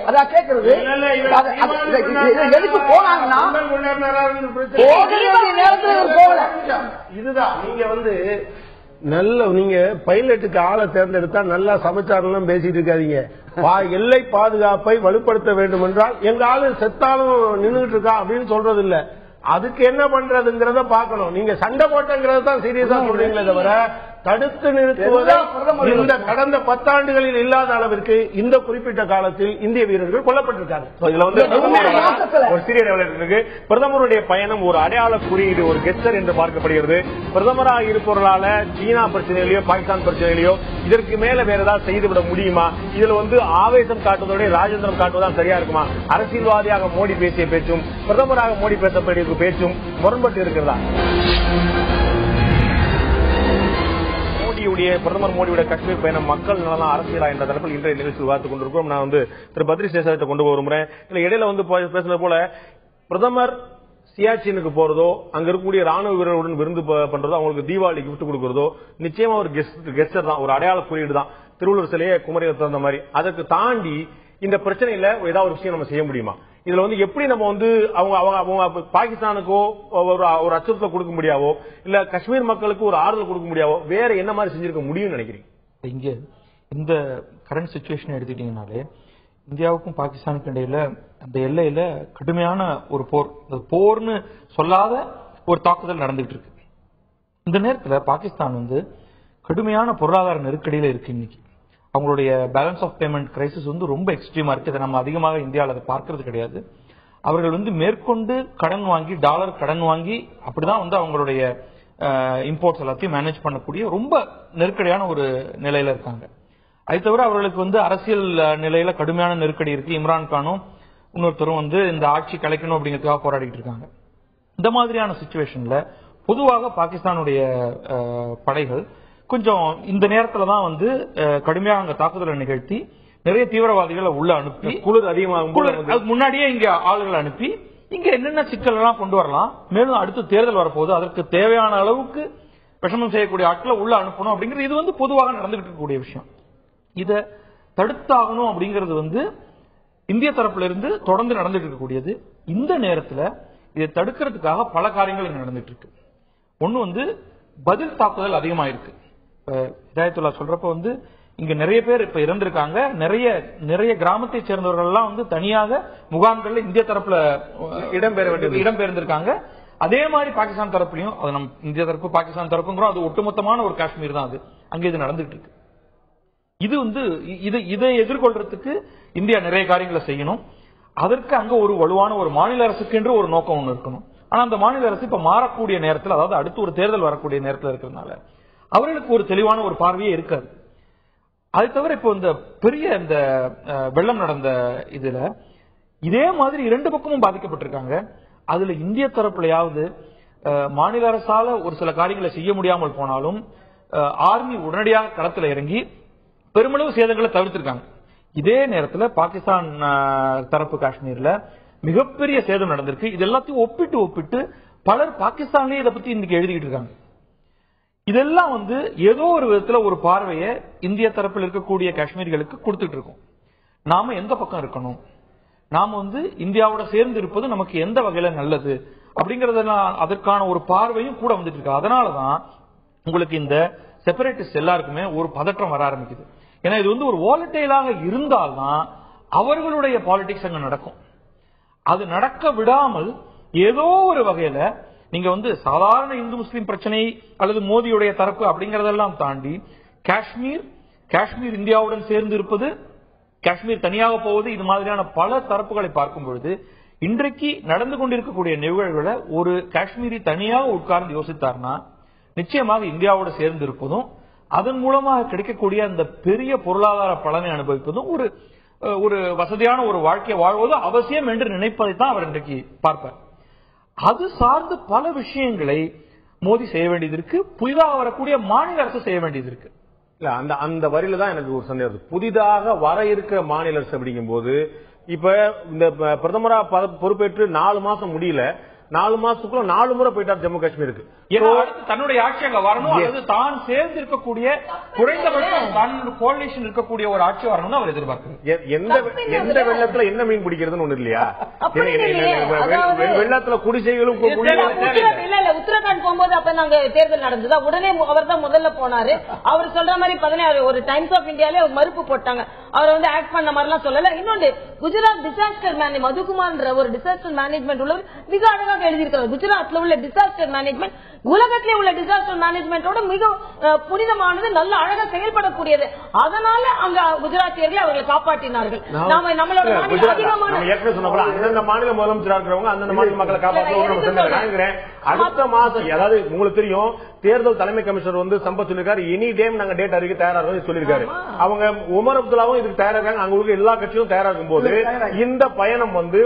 அதான் கேட்கறது எதுக்கு போனாங்கன்னா இதுதான் நீங்க பைலட்டுக்கு ஆளை தேர்ந்தெடுத்தா நல்லா சமாச்சாரம் பேசிட்டு இருக்காதீங்க. எல்லை பாதுகாப்பை வலுப்படுத்த வேண்டும் என்றால் எங்க ஆளு செத்தாலும் நின்றுட்டு இருக்கா அப்படின்னு சொல்றது இல்ல, அதுக்கு என்ன பண்றதுங்கிறத பாக்கணும். நீங்க சண்டை போட்டங்கிறத தான் சீரியஸா சொல்றீங்களே தவிர தடுத்து நிறுத்துவதை இந்த கடந்த 10 ஆண்டுகளில் இல்லாத அளவிற்கு இந்த குறிப்பிட்ட காலத்தில் இந்திய வீரர்கள் கொல்லப்பட்டிருக்காங்க. ஒரு சிறிய இருக்கு. பிரதமருடைய பயணம் ஒரு அடையாள குறியீடு, ஒரு கெஸ்டர் என்று பார்க்கப்படுகிறது. பிரதமராக இருப்பவர்களால சீனா பிரச்சனையிலயோ பாகிஸ்தான் பிரச்சனையிலயோ இதற்கு மேல வேற ஏதாவது செய்துவிட முடியுமா? இதுல ஆவேசம் காட்டுவதோட ராஜேந்திரம் காட்டுவதுதான் சரியா இருக்குமா? அரசியல்வாதியாக மோடி பேசிய பேச்சும் பிரதமராக மோடி பேசப்பட்ட பேச்சும் முரண்பட்டு இருக்கிறதா? பிரதமர் மோடியோட காஷ்மீர் பயணம் மக்கள் நலனா அரசியலா என்ற தரப்பில் இன்றைய நிகழ்ச்சியில் பார்த்துக் கொண்டிருக்கிறோம். நான் திரு பத்ரி சேஷத்தை கொண்டு வருகிறேன். இடையில பேசுனது போல பிரதமர் சியாச்சினுக்கு போறதோ, அங்க இருக்கக்கூடிய ராணுவ வீரர்களுடன் விருந்து பண்றதோ, அவங்களுக்கு தீபாவளி கிஃப்ட் கொடுக்கறதோ நிச்சயமா ஒரு கெஸ்டர் தான், ஒரு அடையாள குறியீடு தான். திருவள்ளுவர் சிலையை குமரியில் திறந்த மாதிரி. அதற்கு தாண்டி இந்த பிரச்சனையில ஏதாவது ஒரு விஷயம் நம்ம செய்ய முடியுமா? இதுல எப்படி நம்ம அவங்க பாகிஸ்தானுக்கோ ஒரு அச்சுறுத்தல் கொடுக்க முடியாவோ, இல்ல காஷ்மீர் மக்களுக்கு ஒரு ஆறுதல் கொடுக்க முடியாவோ, வேற என்ன மாதிரி செஞ்சிருக்க முடியும்னு நினைக்கிறீங்க? இங்க இந்த கரண்ட் சிச்சுவேஷன் எடுத்துக்கிட்டீங்கனாலே இந்தியாவுக்கும் பாகிஸ்தானுக்கும் இடையில அந்த எல்லையில கடுமையான ஒரு போர்னு சொல்லாத ஒரு தாக்குதல் நடந்துட்டு இருக்கு. இந்த நேரத்துல பாகிஸ்தான் கடுமையான பொருளாதார நெருக்கடியில இருக்கு. இன்னைக்கு அவங்களுடைய பேலன்ஸ் ஆஃப் பேமெண்ட் கிரைசிஸ் ரொம்ப எக்ஸ்ட்ரீமா இருக்கு. இதை நம்ம அதிகமாக இந்தியாவில் அதை பார்க்கறது கிடையாது. அவர்கள் மேற்கொண்டு கடன் வாங்கி, டாலர் கடன் வாங்கி அப்படிதான் அவங்களுடைய இம்போர்ட்ஸ் எல்லாத்தையும் மேனேஜ் பண்ணக்கூடிய ரொம்ப நெருக்கடியான ஒரு நிலையில இருக்காங்க. அதை தவிர அவர்களுக்கு அரசியல் நிலையில கடுமையான நெருக்கடி இருக்கு. இம்ரான்கானும் இன்னொருத்தரும் இந்த ஆட்சி கலைக்கணும் அப்படிங்கிறதுக்காக போராடிட்டு இருக்காங்க. இந்த மாதிரியான சிச்சுவேஷன்ல பொதுவாக பாகிஸ்தானுடைய படைகள் கொஞ்சம் இந்த நேரத்துல தான் வந்து கடுமையாக அங்க தாக்குதலை நிகழ்த்தி நிறைய தீவிரவாதிகளை உள்ள அனுப்பி குளிர் அதிகமாகும் முன்னாடியே இங்க ஆளுகளை அனுப்பி இங்க என்னென்ன சிக்கல் எல்லாம் கொண்டு வரலாம், மேலும் அடுத்து தேர்தல் வரப்போது அதற்கு தேவையான அளவுக்கு விஷமம் செய்யக்கூடிய ஆட்களை உள்ள அனுப்பணும் அப்படிங்கிறது இது வந்து பொதுவாக நடந்துகிட்டு இருக்கக்கூடிய விஷயம். இதை தடுத்தாகணும் அப்படிங்கிறது வந்து இந்திய தரப்புல இருந்து தொடர்ந்து நடந்துட்டு இருக்கக்கூடியது. இந்த நேரத்துல இதை தடுக்கிறதுக்காக பல காரியங்கள் இங்க நடந்துட்டு இருக்கு. ஒண்ணு வந்து பதில் தாக்குதல் அதிகமாயிருக்கு. ஹிதாயத்துல்லா சொல்றப்ப வந்து இங்க நிறைய பேர் இப்ப இறந்திருக்காங்க. நிறைய கிராமத்தை சேர்ந்தவர்கள் எல்லாம் வந்து தனியாக முகாம்கள்ல இந்திய தரப்புல இடம்பெயர்ந்திருக்காங்க. அதே மாதிரி பாகிஸ்தான் தரப்புலையும், அது நம்ம இந்திய தரப்பு பாகிஸ்தான் தரப்புங்கிறோம், அது ஒட்டுமொத்தமான ஒரு காஷ்மீர் தான். அது அங்கே இது நடந்துட்டு இருக்கு. இது வந்து இதை எதிர்கொள்றதுக்கு இந்தியா நிறைய காரியங்களை செய்யணும். அதற்கு அங்க ஒரு வலுவான ஒரு மாநில அரசுக்கு என்று ஒரு நோக்கம் ஒன்று இருக்கணும். ஆனா அந்த மாநில அரசு இப்ப மாறக்கூடிய நேரத்தில், அதாவது அடுத்து ஒரு தேர்தல் வரக்கூடிய நேரத்தில் இருக்கிறதுனால அவர்களுக்கு ஒரு தெளிவான ஒரு பார்வையே இருக்காது. அது தவிர இப்போ இந்த பெரிய இந்த வெள்ளம் நடந்த இதுல இதே மாதிரி 2 பக்கமும் பாதிக்கப்பட்டிருக்காங்க. அதுல இந்திய தரப்புலையாவது மாநில அரசால ஒரு சில காரியங்களை செய்ய முடியாமல் போனாலும் ஆர்மி உடனடியாக களத்தில் இறங்கி பெருமளவு சேதங்களை தவிர்த்திருக்காங்க. இதே நேரத்தில் பாகிஸ்தான் தரப்பு காஷ்மீர்ல மிகப்பெரிய சேதம் நடந்திருக்கு. இது எல்லாத்தையும் ஒப்பிட்டு பலர் பாகிஸ்தான்லயே இதை பத்தி இன்னைக்கு எழுதிக்கிட்டு இருக்காங்க. இதெல்லாம் வந்து ஏதோ ஒரு விதத்துல ஒரு பார்வையை இந்திய தரப்பில் இருக்கக்கூடிய காஷ்மீர்களுக்கு கொடுத்துட்டு இருக்கோம். நாம எந்த பக்கம் இருக்கணும், நாம வந்து இந்தியாவோட சேர்ந்து இருப்பது நமக்கு எந்த வகையில நல்லது அப்படிங்கறதெல்லாம் அதற்கான ஒரு பார்வையும் கூட வந்துட்டு இருக்கு. அதனாலதான் உங்களுக்கு இந்த செப்பரேட்டிஸ்ட் எல்லாருக்குமே ஒரு பதற்றம் வர ஆரம்பிக்குது. ஏன்னா இது வந்து ஒரு வாலட்டைலாக இருந்தால்தான் அவர்களுடைய பாலிடிக்ஸ் அங்க நடக்கும். அது நடக்க விடாமல் ஏதோ ஒரு வகையில நீங்க வந்து சாதாரண இந்து முஸ்லீம் பிரச்சனை அல்லது மோடியுடைய தரப்பு அப்படிங்கறதெல்லாம் தாண்டி காஷ்மீர் இந்தியாவுடன் சேர்ந்து இருப்பது, காஷ்மீர் தனியாக போவது, இது மாதிரியான பல தரப்புகளை பார்க்கும் பொழுது இன்றைக்கு நடந்து கொண்டிருக்கக்கூடிய நிகழ்வுகளை ஒரு காஷ்மீரி தனியாக உட்கார்ந்து யோசித்தார்னா நிச்சயமாக இந்தியாவோடு சேர்ந்து இருப்பதும் அதன் மூலமாக கிடைக்கக்கூடிய அந்த பெரிய பொருளாதார பலனை அனுபவிப்பதும் ஒரு வசதியான ஒரு வாழ்க்கையை வாழ்வதும் அவசியம் என்று நினைப்பதைத்தான் அவர் இன்றைக்கு பார்ப்பார். அது சார்ந்து பல விஷயங்களை மோடி செய்ய வேண்டியது இருக்கு, புதிதாக வரக்கூடிய மாநில அரசு செய்ய வேண்டியது இருக்கு. இல்ல அந்த வரியில தான் எனக்கு ஒரு சந்தேகம். புதிதாக வர இருக்க மாநில அரசு அப்படிங்கும் போது இப்ப இந்த பிரதமரா பொறுப்பேற்று 4 மாசம் முடியல, 4 மாசத்துக்குள்ள 4 முறை போயிட்டார் ஜம்மு காஷ்மீருக்கு. தன்னுடைய ஆட்சி அங்க வரணும், அல்லது தான் சேர்ந்து இருக்கக்கூடிய குறைந்தபட்சம் கோலிஷன் இருக்கக்கூடிய ஒரு ஆட்சி வரணும்னு அவர் எதிர்பார்க்கிறார். எந்த வெள்ளத்துல என்ன மீன் பிடிக்கிறதுன்னு ஒண்ணு இல்லையா? வெள்ளத்துல குடிசைகளும் உத்தரகாண்ட் போகும்போது அப்ப நாங்க தேர்தல் நடந்ததா, உடனே அவர் தான் முதல்ல போனாரு. அவர் சொல்ற மாதிரி 16 ஒரு டைம்ஸ் ஆஃப் இந்தியாலே மறுப்பு போட்டாங்க. அவர் வந்து ஆக்ட் பண்ண மாதிரி எல்லாம் சொல்லல. இன்னொன்று குஜராத் டிசாஸ்டர் மேனேஜ் மதுகுமார் ஒரு டிசாஸ்டர் மேனேஜ்மெண்ட் உள்ளவர் மிக அழகாக எழுதியிருக்கிறார். குஜராத்ல உள்ள டிசாஸ்டர் மேனேஜ்மெண்ட் உலகத்திலே உள்ள டிசாஸ்டர் மேனேஜ்மெண்டோட மிக புனிதமானது, நல்ல அழகா செயல்படக்கூடியது. அதனால அங்க குஜராத்தியர்களை அவர்களை காப்பாற்றினார்கள். நாம நம்மளோட அந்தந்த மாநில முதலமைச்சராக இருக்கிறவங்க அந்தந்த மாநில மக்களை காப்பாற்ற அடுத்த மாசம், அதாவது உங்களுக்கு தெரியும் தேர்தல் தலைமை கமிஷனர் வந்து சம்பத் சொல்லிருக்காரு, எனி டைம் நாங்க டேட் அறிவிக்க தயாராக சொல்லிருக்காரு. அவங்க உமர் அப்துல்லாவும் இதுக்கு தயாரா இருக்காங்க. அங்க உள்ள எல்லா கட்சியும் தயாரா இருக்கும் போது இந்த பயணம் வந்து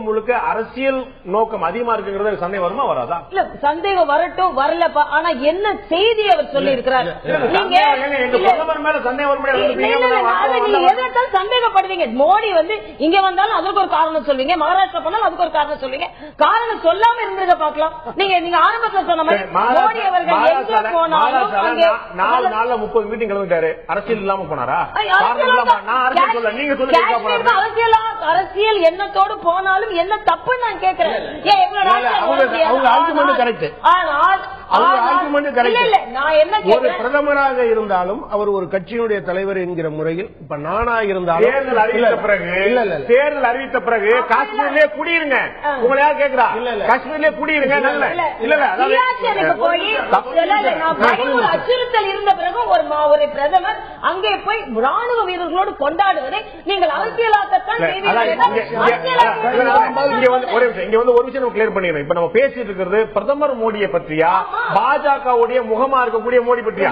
முழுக்க அரசியல் நோக்கம் அதிகமா இருக்குங்கிறது சந்தேகம் வருமா வராதா? இல்ல சந்தேகம் வரட்டும், வரல. ஆனா என்ன செய்தி அவர் சொல்லி இருக்கிறார்? சந்தேகப்படுவீங்க. மோடி வந்து இங்க வந்தாலும் அதுக்கு ஒரு காரணம் சொல்வீங்க, மகாராஷ்டிரா போனாலும் அதுக்கு ஒரு காரணம் சொல்வீங்க. காரணம் சொல்லாம இருந்ததை பார்க்கலாம். நீங்க ஆரம்பத்தில் சொன்ன மாதிரி மோடி அவர்கள் எங்க போனாலும் 4 நாள்ல 30 மீட்டிங் கிளம்பிட்டாரு. அரசியல் இல்லாம போனாரா? அரசியல் எண்ணத்தோடு போனாலும் என்ன தப்பு நான் கேட்கிறேன். ஒரு பிரதமராக இருந்தாலும் அவர் ஒரு கட்சியினுடைய தலைவர் என்கிற முறையில் இப்ப நானா இருந்தாலும் தேர்தல் அறிவித்த பிறகு காஷ்மீர்லயே குடியிருங்க, உங்களை யார் கேட்கிறா? காஷ்மீர்லயே குடியிருங்க. அச்சுறுத்தல் இருந்த பிறகு ஒரு பிரதமர் அங்கே போய் ராணுவ வீரர்களோடு கொண்டாடுவதை நீங்கள் அரசியலாக்கத்தான் ஒரு விஷயம் கிளியர் பண்ணிடுறேன். இப்ப நம்ம பேசிட்டு இருக்கிறது பிரதமர் மோடியை பற்றியா, பாஜகவுடைய முகமா இருக்கக்கூடிய மோடி பற்றியா?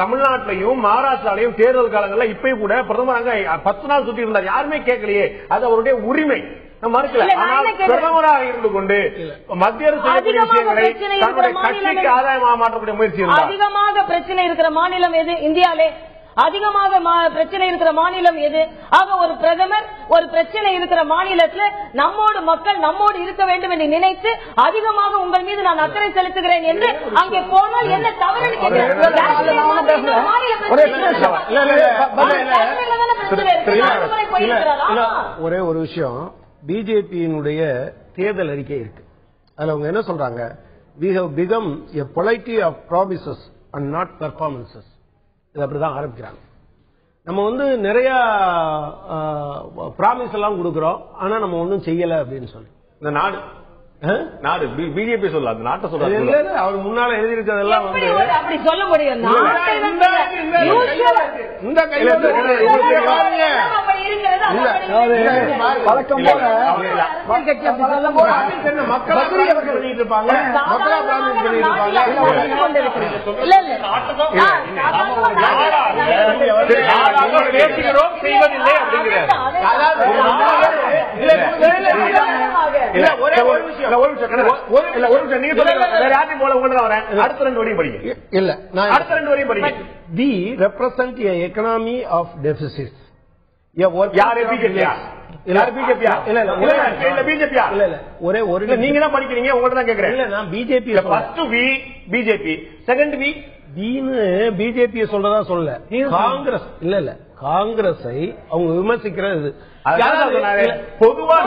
தமிழ்நாட்டிலையும் மகாராஷ்டிராலையும் தேர்தல் காலங்கள்ல இப்பயும் கூட பிரதமர் அங்க 10 நாள் சுத்தி இருந்தார், யாருமே கேட்கலையே. அது அவருடைய உரிமை. நான் மறுக்கல. ஆனால் பிரதமராக இருந்து கொண்டு மத்திய அரசு விஷயங்களை தன்னுடைய கட்சிக்கு ஆதாயமாக மாற்றக்கூடிய முயற்சி இருந்தார். அதிகமாக பிரச்சனை இருக்கிற மாநிலம் எது இந்தியாவிலே? அதிகமாக பிரச்சனை இருக்கிற மாநிலம் எது? ஆக ஒரு பிரதமர் ஒரு பிரச்சனை இருக்கிற மாநிலத்தில் நம்மோடு மக்கள் நம்மோடு இருக்க வேண்டும் என்று நினைத்து அதிகமாக உங்கள் மீது நான் அக்கறை செலுத்துகிறேன் என்று அங்கே போனால் என்ன தவறு? ஒரே ஒரு விஷயம், பிஜேபியினுடைய தேர்தல் அறிக்கை இருக்கு. அதுல அவங்க என்ன சொல்றாங்க? we have become a polity of promises and not performances. இது அப்படிதான் ஆரம்பிக்கிறாங்க. நம்ம வந்து நிறைய ப்ராமிஸ் எல்லாம் கொடுக்கிறோம், ஆனா நம்ம ஒன்னும் செய்யல அப்படின்னு சொல்லி இந்த நாடு பிஜேபி சொல்ல அந்த நாட்டை சொல்ல அவர் முன்னால எழுதியிருக்கிறதெல்லாம் வந்து அப்படி சொல்ல முடியும். வழக்கம் போல செய்வதில்லை அப்படிங்கிறார். அடுத்த 2 வரையும் படிங்க. இல்ல அடுத்த 2 வரையும் படிங்க. We represent a economy of deficits. ஒரே ஒரு நீங்க தான் படிக்கிறீங்க, உங்கள்ட்ட தான் கேக்குறேன். இல்ல நான் பிஜேபி பிஜேபி செகண்ட் பிஜேபி சொல்றதா சொல்ல காங்கிரஸ் இல்ல காங்கிரஸை அவங்க விமர்சிக்கிறது பொதுவா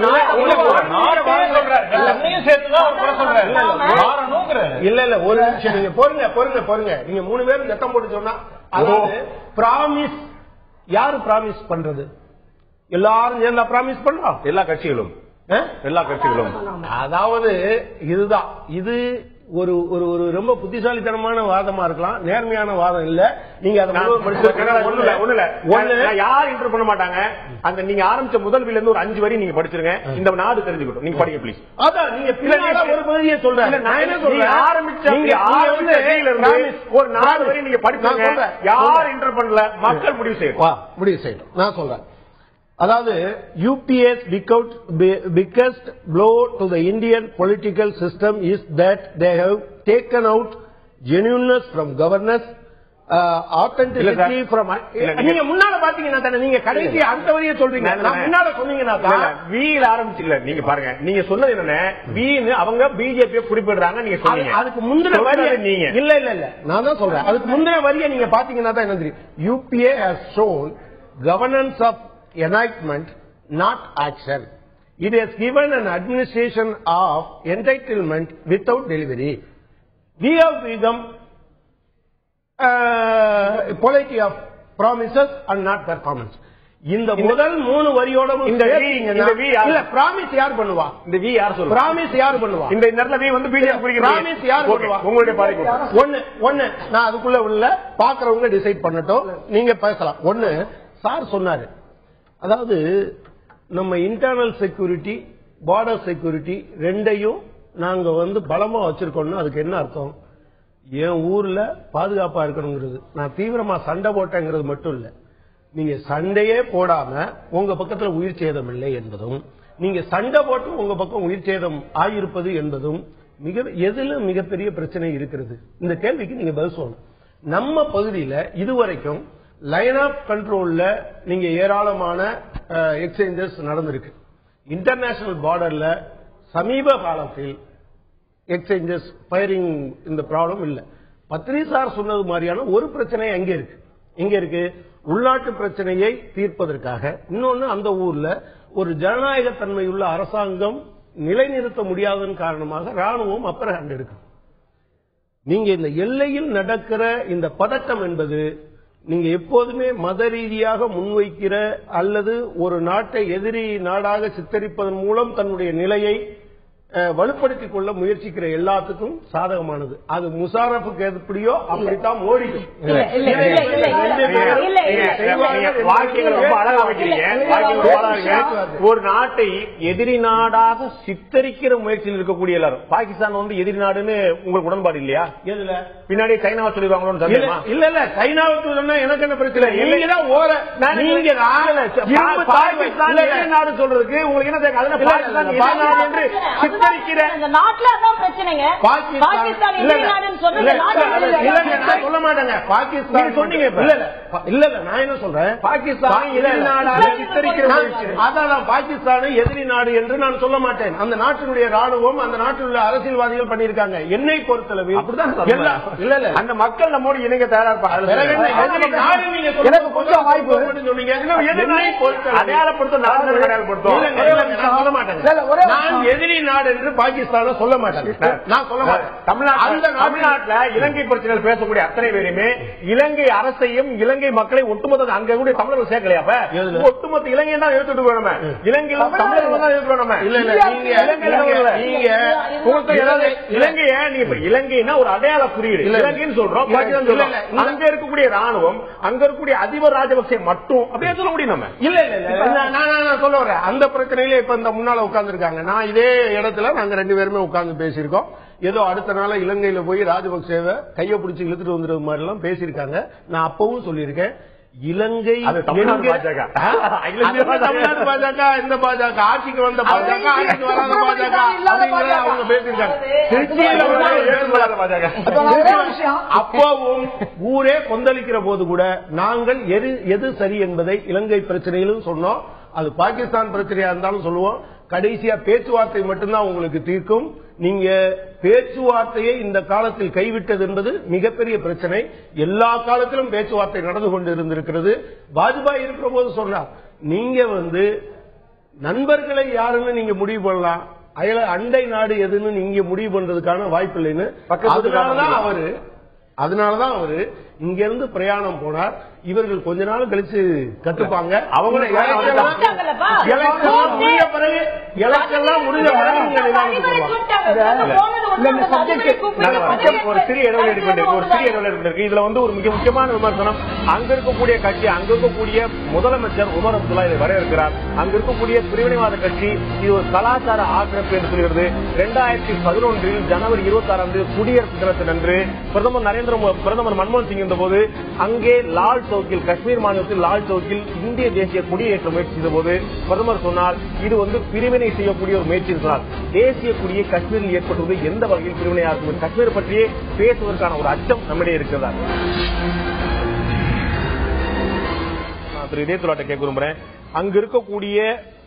இல்ல ஒரு நிமிஷம் நீங்க பொறுங்க நீங்க 3 பேரும் சத்தம் போட்டு சொன்னா பிராமிஸ் யாரு பிராமிஸ் பண்றது? எல்லாரும் சேர்ந்தா பிராமிஸ் பண்றோம். எல்லா கட்சிகளும் அதாவது இதுதான் இது ஒரு ஒரு ரொம்ப புத்திசாலித்தனமான வாதமா இருக்கலாம், நேர்மையான வாதம் இல்ல. நீங்க அதை யாரும் இன்டர் பண்ண மாட்டாங்க. அந்த நீங்க ஆரம்பிச்ச முதல் இருந்து ஒரு 5 வரி நீங்க படிச்சிருங்க, இந்த நாடு தெரிஞ்சுக்கிட்டோம். நீங்க படிக்க ப்ளீஸ். அதான் நீங்க ஒரு பகுதியை சொல்றேன். நான் என்ன சொல்றேன், ஆரம்பிச்ச ஒரு 4 வரி நீங்க படிச்சிருங்க. யார் இன்டர் பண்ணல, மக்கள் முடிவு செய்யணும். நான் சொல்றேன். அதாவது UPA's biggest blow to the Indian political system is that they have taken out genuineness from governance, authenticity from. நீங்க முன்னால பாத்தீங்கன்னா நீங்க கடைசி அந்த வரியை சொல்றீங்க, முன்னால சொன்னீங்கன்னா வீல் ஆரம்பிச்சுல. நீங்க பாருங்க, நீங்க சொன்னது என்ன வீணு அவங்க பிஜேபி குறிப்பிடுறாங்க. நீங்க சொன்னீங்க அதுக்கு முந்தின வரி நீங்க இல்ல நான் தான் சொல்றேன். அதுக்கு முந்தின வரியை நீங்க பாத்தீங்கன்னா தான் என்ன தெரியும். UPA has shown governance of enactment, not action. It has given an administration of entitlement without delivery. We have become polity of promises and not performance. இந்த முதல் 3 வரியோட இந்த பிராமிஸ் யார் பண்ணுவா? இந்த வி யார் சொல்லுவா? பிராமிஸ் யார் பண்ணுவா? இந்த நேரத்துல வி வந்து பிஜேபி குறிக்கிறது. பிராமிஸ் யார் பண்ணுவா? உங்களுடைய பாருங்க. ஒன்னு நான் அதுக்குள்ள உள்ள பாக்குறவங்க டிசைட் பண்ணட்டும், நீங்க பேசலாம். ஒன்னு சார் சொன்னாரு, அதாவது நம்ம இன்டர்னல் செக்யூரிட்டி பார்டர் செக்யூரிட்டி ரெண்டையும் நாங்க வந்து பலமா வச்சிருக்கோம்னு அதுக்கு என்ன அர்த்தம்? என் ஊர்ல பாதுகாப்பா இருக்கணுங்கிறது. நான் தீவிரமா சண்டை போட்டேங்கிறது மட்டும் இல்ல, நீங்க சண்டையே போடாம உங்க பக்கத்துல உயிர் சேதம் இல்லை என்பதும், நீங்க சண்டை போட்டு உங்க பக்கம் உயிர் சேதம் ஆகியிருப்பது என்பதும் எதுல மிகப்பெரிய பிரச்சனை இருக்கிறது? இந்த கேள்விக்கு நீங்க பதில் சொல்லணும். நம்ம பகுதியில இதுவரைக்கும் லைன் ஆஃப் கண்ட்ரோல்ல நீங்க ஏராளமான எக்ஸ்சேஞ்சஸ் நடந்திருக்கு. இன்டர்நேஷனல் பார்டர்ல சமீப காலத்தில் எக்ஸ்சேஞ்சஸ் ஃபயரிங் இந்த ப்ராப்ளம் இல்ல. பத்ரி சார் சொன்னது மாதிரியான ஒரு பிரச்சனை எங்க இருக்கு உள்நாட்டு பிரச்சனையை தீர்ப்பதற்காக. இன்னொன்னு, அந்த ஊர்ல ஒரு ஜனநாயக தன்மையுள்ள அரசாங்கம் நிலைநிறுத்த முடியாததன் காரணமாக ராணுவம் அப்பர் ஹேண்ட் இருக்கு. நீங்க இந்த எல்லையில் நடக்கிற இந்த பதட்டம் என்பது நீங்க எப்போதுமே மத ரீதியாக முன்வைக்கிற அல்லது ஒரு நாட்டை எதிரி நாடாக சித்தரிப்பதன் மூலம் தன்னுடைய நிலையை வலுப்படுத்திக் கொள்ள முயற்சிக்கிற எல்லாத்துக்கும் சாதகமானது. அது முஷாரஃபுக்கு எப்படியோ அப்படித்தான் மோடிக்கும். ஒரு நாட்டை எதிரி நாடாக சித்தரிக்கிற முயற்சியில் இருக்கக்கூடிய எல்லாரும் பாகிஸ்தான் வந்து எதிரி நாடுன்னு உங்களுக்கு உடன்பாடு இல்லையா? எதுல பின்னாடி சைனாவை சொல்லிடுவாங்களோ? இல்ல இல்ல சைனாவுக்கு சொன்னா எனக்கு என்ன பிரச்சனை? பாகிஸ்தான் எதிரி நாடு சொல்றதுக்கு உங்களுக்கு என்ன சொல்ல மாட்டாங்க. பாகிஸ்தான் சொன்னீங்க. இல்ல நான் என்ன சொல்றேன், பாகிஸ்தான் எதிரி நாடாக சித்தரிக்கிற அதான் பாகிஸ்தான் எதிரி நாடு என்று நான் சொல்ல மாட்டேன். அந்த நாட்டினுடைய ராணுவம் அந்த நாட்டில் உள்ள அரசியல்வாதிகள் பண்ணியிருக்காங்க. என்னை பொறுத்தளவு இல்ல இல்ல அந்த மக்கள் நம்மோடு இணைக்க தயாரா எனக்கு கொஞ்சம் வாய்ப்பு சொன்னீங்க. நான் எதிரி நாடு என்று பாகிஸ்தான சொல்ல மாட்டேன். நான் சொல்ல மாட்டேன். தமிழ்நாட்டில் இலங்கை பிரச்சனைகள் பேசக்கூடிய அத்தனை பேருமே இலங்கை அரசையும் இலங்கை மக்களை ஒட்டுமொத்த அங்க கூட தமிழர்கள் சேர்க்கலையா? ஒட்டுமொத்த இலங்கை தான் எடுத்துட்டு போனோம். இலங்கையில தமிழர்கள் தான் எடுத்துட்டு போனோம். இலங்கைய இலங்கைன்னா ஒரு அடையாள குறியீடு இலங்கைன்னு சொல்றோம். அங்க இருக்கக்கூடிய ராணுவம் அங்க இருக்கக்கூடிய அதிபர் ராஜபக்சே மட்டும் அப்படியே சொல்ல முடியும். நம்ம இல்ல இல்ல நான் சொல்ல வரேன். அந்த பிரச்சனையில இப்ப இந்த முன்னால உட்கார்ந்து இருக்காங்க. நான் இதே இடத்துல நாங்க 2 பேருமே உட்கார்ந்து பேசியிருக்கோம். ஏதோ அடுத்த நாள் இலங்கையில போய் ராஜபக்சேவை கையை பிடிச்சி இழுத்துட்டு வந்துடுற மாதிரி எல்லாம் பேசியிருக்காங்க. நான் அப்பவும் சொல்லியிருக்கேன், இலங்கை தமிழ்நாடு பாஜக இந்த பாஜக ஆட்சிக்கு வந்த பாஜக ஆட்சிக்கு வராத பாஜக அவங்க பேசியிருக்காங்க. அப்பவும் ஊரே கொந்தளிக்கிற போது கூட நாங்கள் எது சரி என்பதை இலங்கை பிரச்சனையிலும் சொன்னோம். அது பாகிஸ்தான் பிரச்சனையா இருந்தாலும் சொல்லுவோம். கடைசியா பேச்சுவார்த்தை மட்டும்தான் உங்களுக்கு தீர்க்கும். நீங்க பேச்சுவார்த்தையை இந்த காலத்தில் கைவிட்டது என்பது மிகப்பெரிய பிரச்சனை. எல்லா காலத்திலும் பேச்சுவார்த்தை நடந்து கொண்டு இருந்திருக்கிறது. வாஜ்பாய் இருக்கிற போது சொன்னார், நீங்க நண்பர்களை யாருன்னு நீங்க முடிவு பண்ணலாம், அண்டை நாடு எதுன்னு நீங்க முடிவு பண்றதுக்கான வாய்ப்பு இல்லைன்னு. அதனாலதான் அவரு இங்க இருந்து பிரயாணம் போனார். இவர்கள் கொஞ்ச நாள் கழிச்சு கட்டுப்பாங்க. அவங்க ஒரு சிறிய இடைவெளி இருக்கு. இதுல ஒரு மிக முக்கியமான விமர்சனம், அங்க இருக்கக்கூடிய கட்சி அங்க இருக்கக்கூடிய முதலமைச்சர் உமர் அப்துல்லா இதை வரவேற்கிறார். அங்க இருக்கக்கூடிய பிரிவினைவாத கட்சி இது ஒரு கலாச்சார ஆக்கிரமிப்பு என்று சொல்கிறது. 2011 ஜனவரி 26 குடியரசு தினத்தன்று பிரதமர் மன்மோகன் சிங் இருந்தபோது அங்கே லால் சவுக்கில் காஷ்மீர் மாநிலத்தில் லால் சவுக்கில் இந்திய தேசிய கொடியேற்ற முயற்சி செய்த போது பிரதமர் சொன்னார், இது பிரிவினை செய்யக்கூடிய ஒரு முயற்சி சொன்னார். தேசிய கொடியை காஷ்மீரில் ஏற்பட்டுவது எந்த வகையில் பிரிவினையாக இருக்கும்? காஷ்மீர் பற்றியே பேசுவதற்கான ஒரு அச்சம் நம்மிடையே இருக்கிறதா? நான் திரு இதயத்துலாட்ட கேட்க விரும்புறேன், அங்கு இருக்கக்கூடிய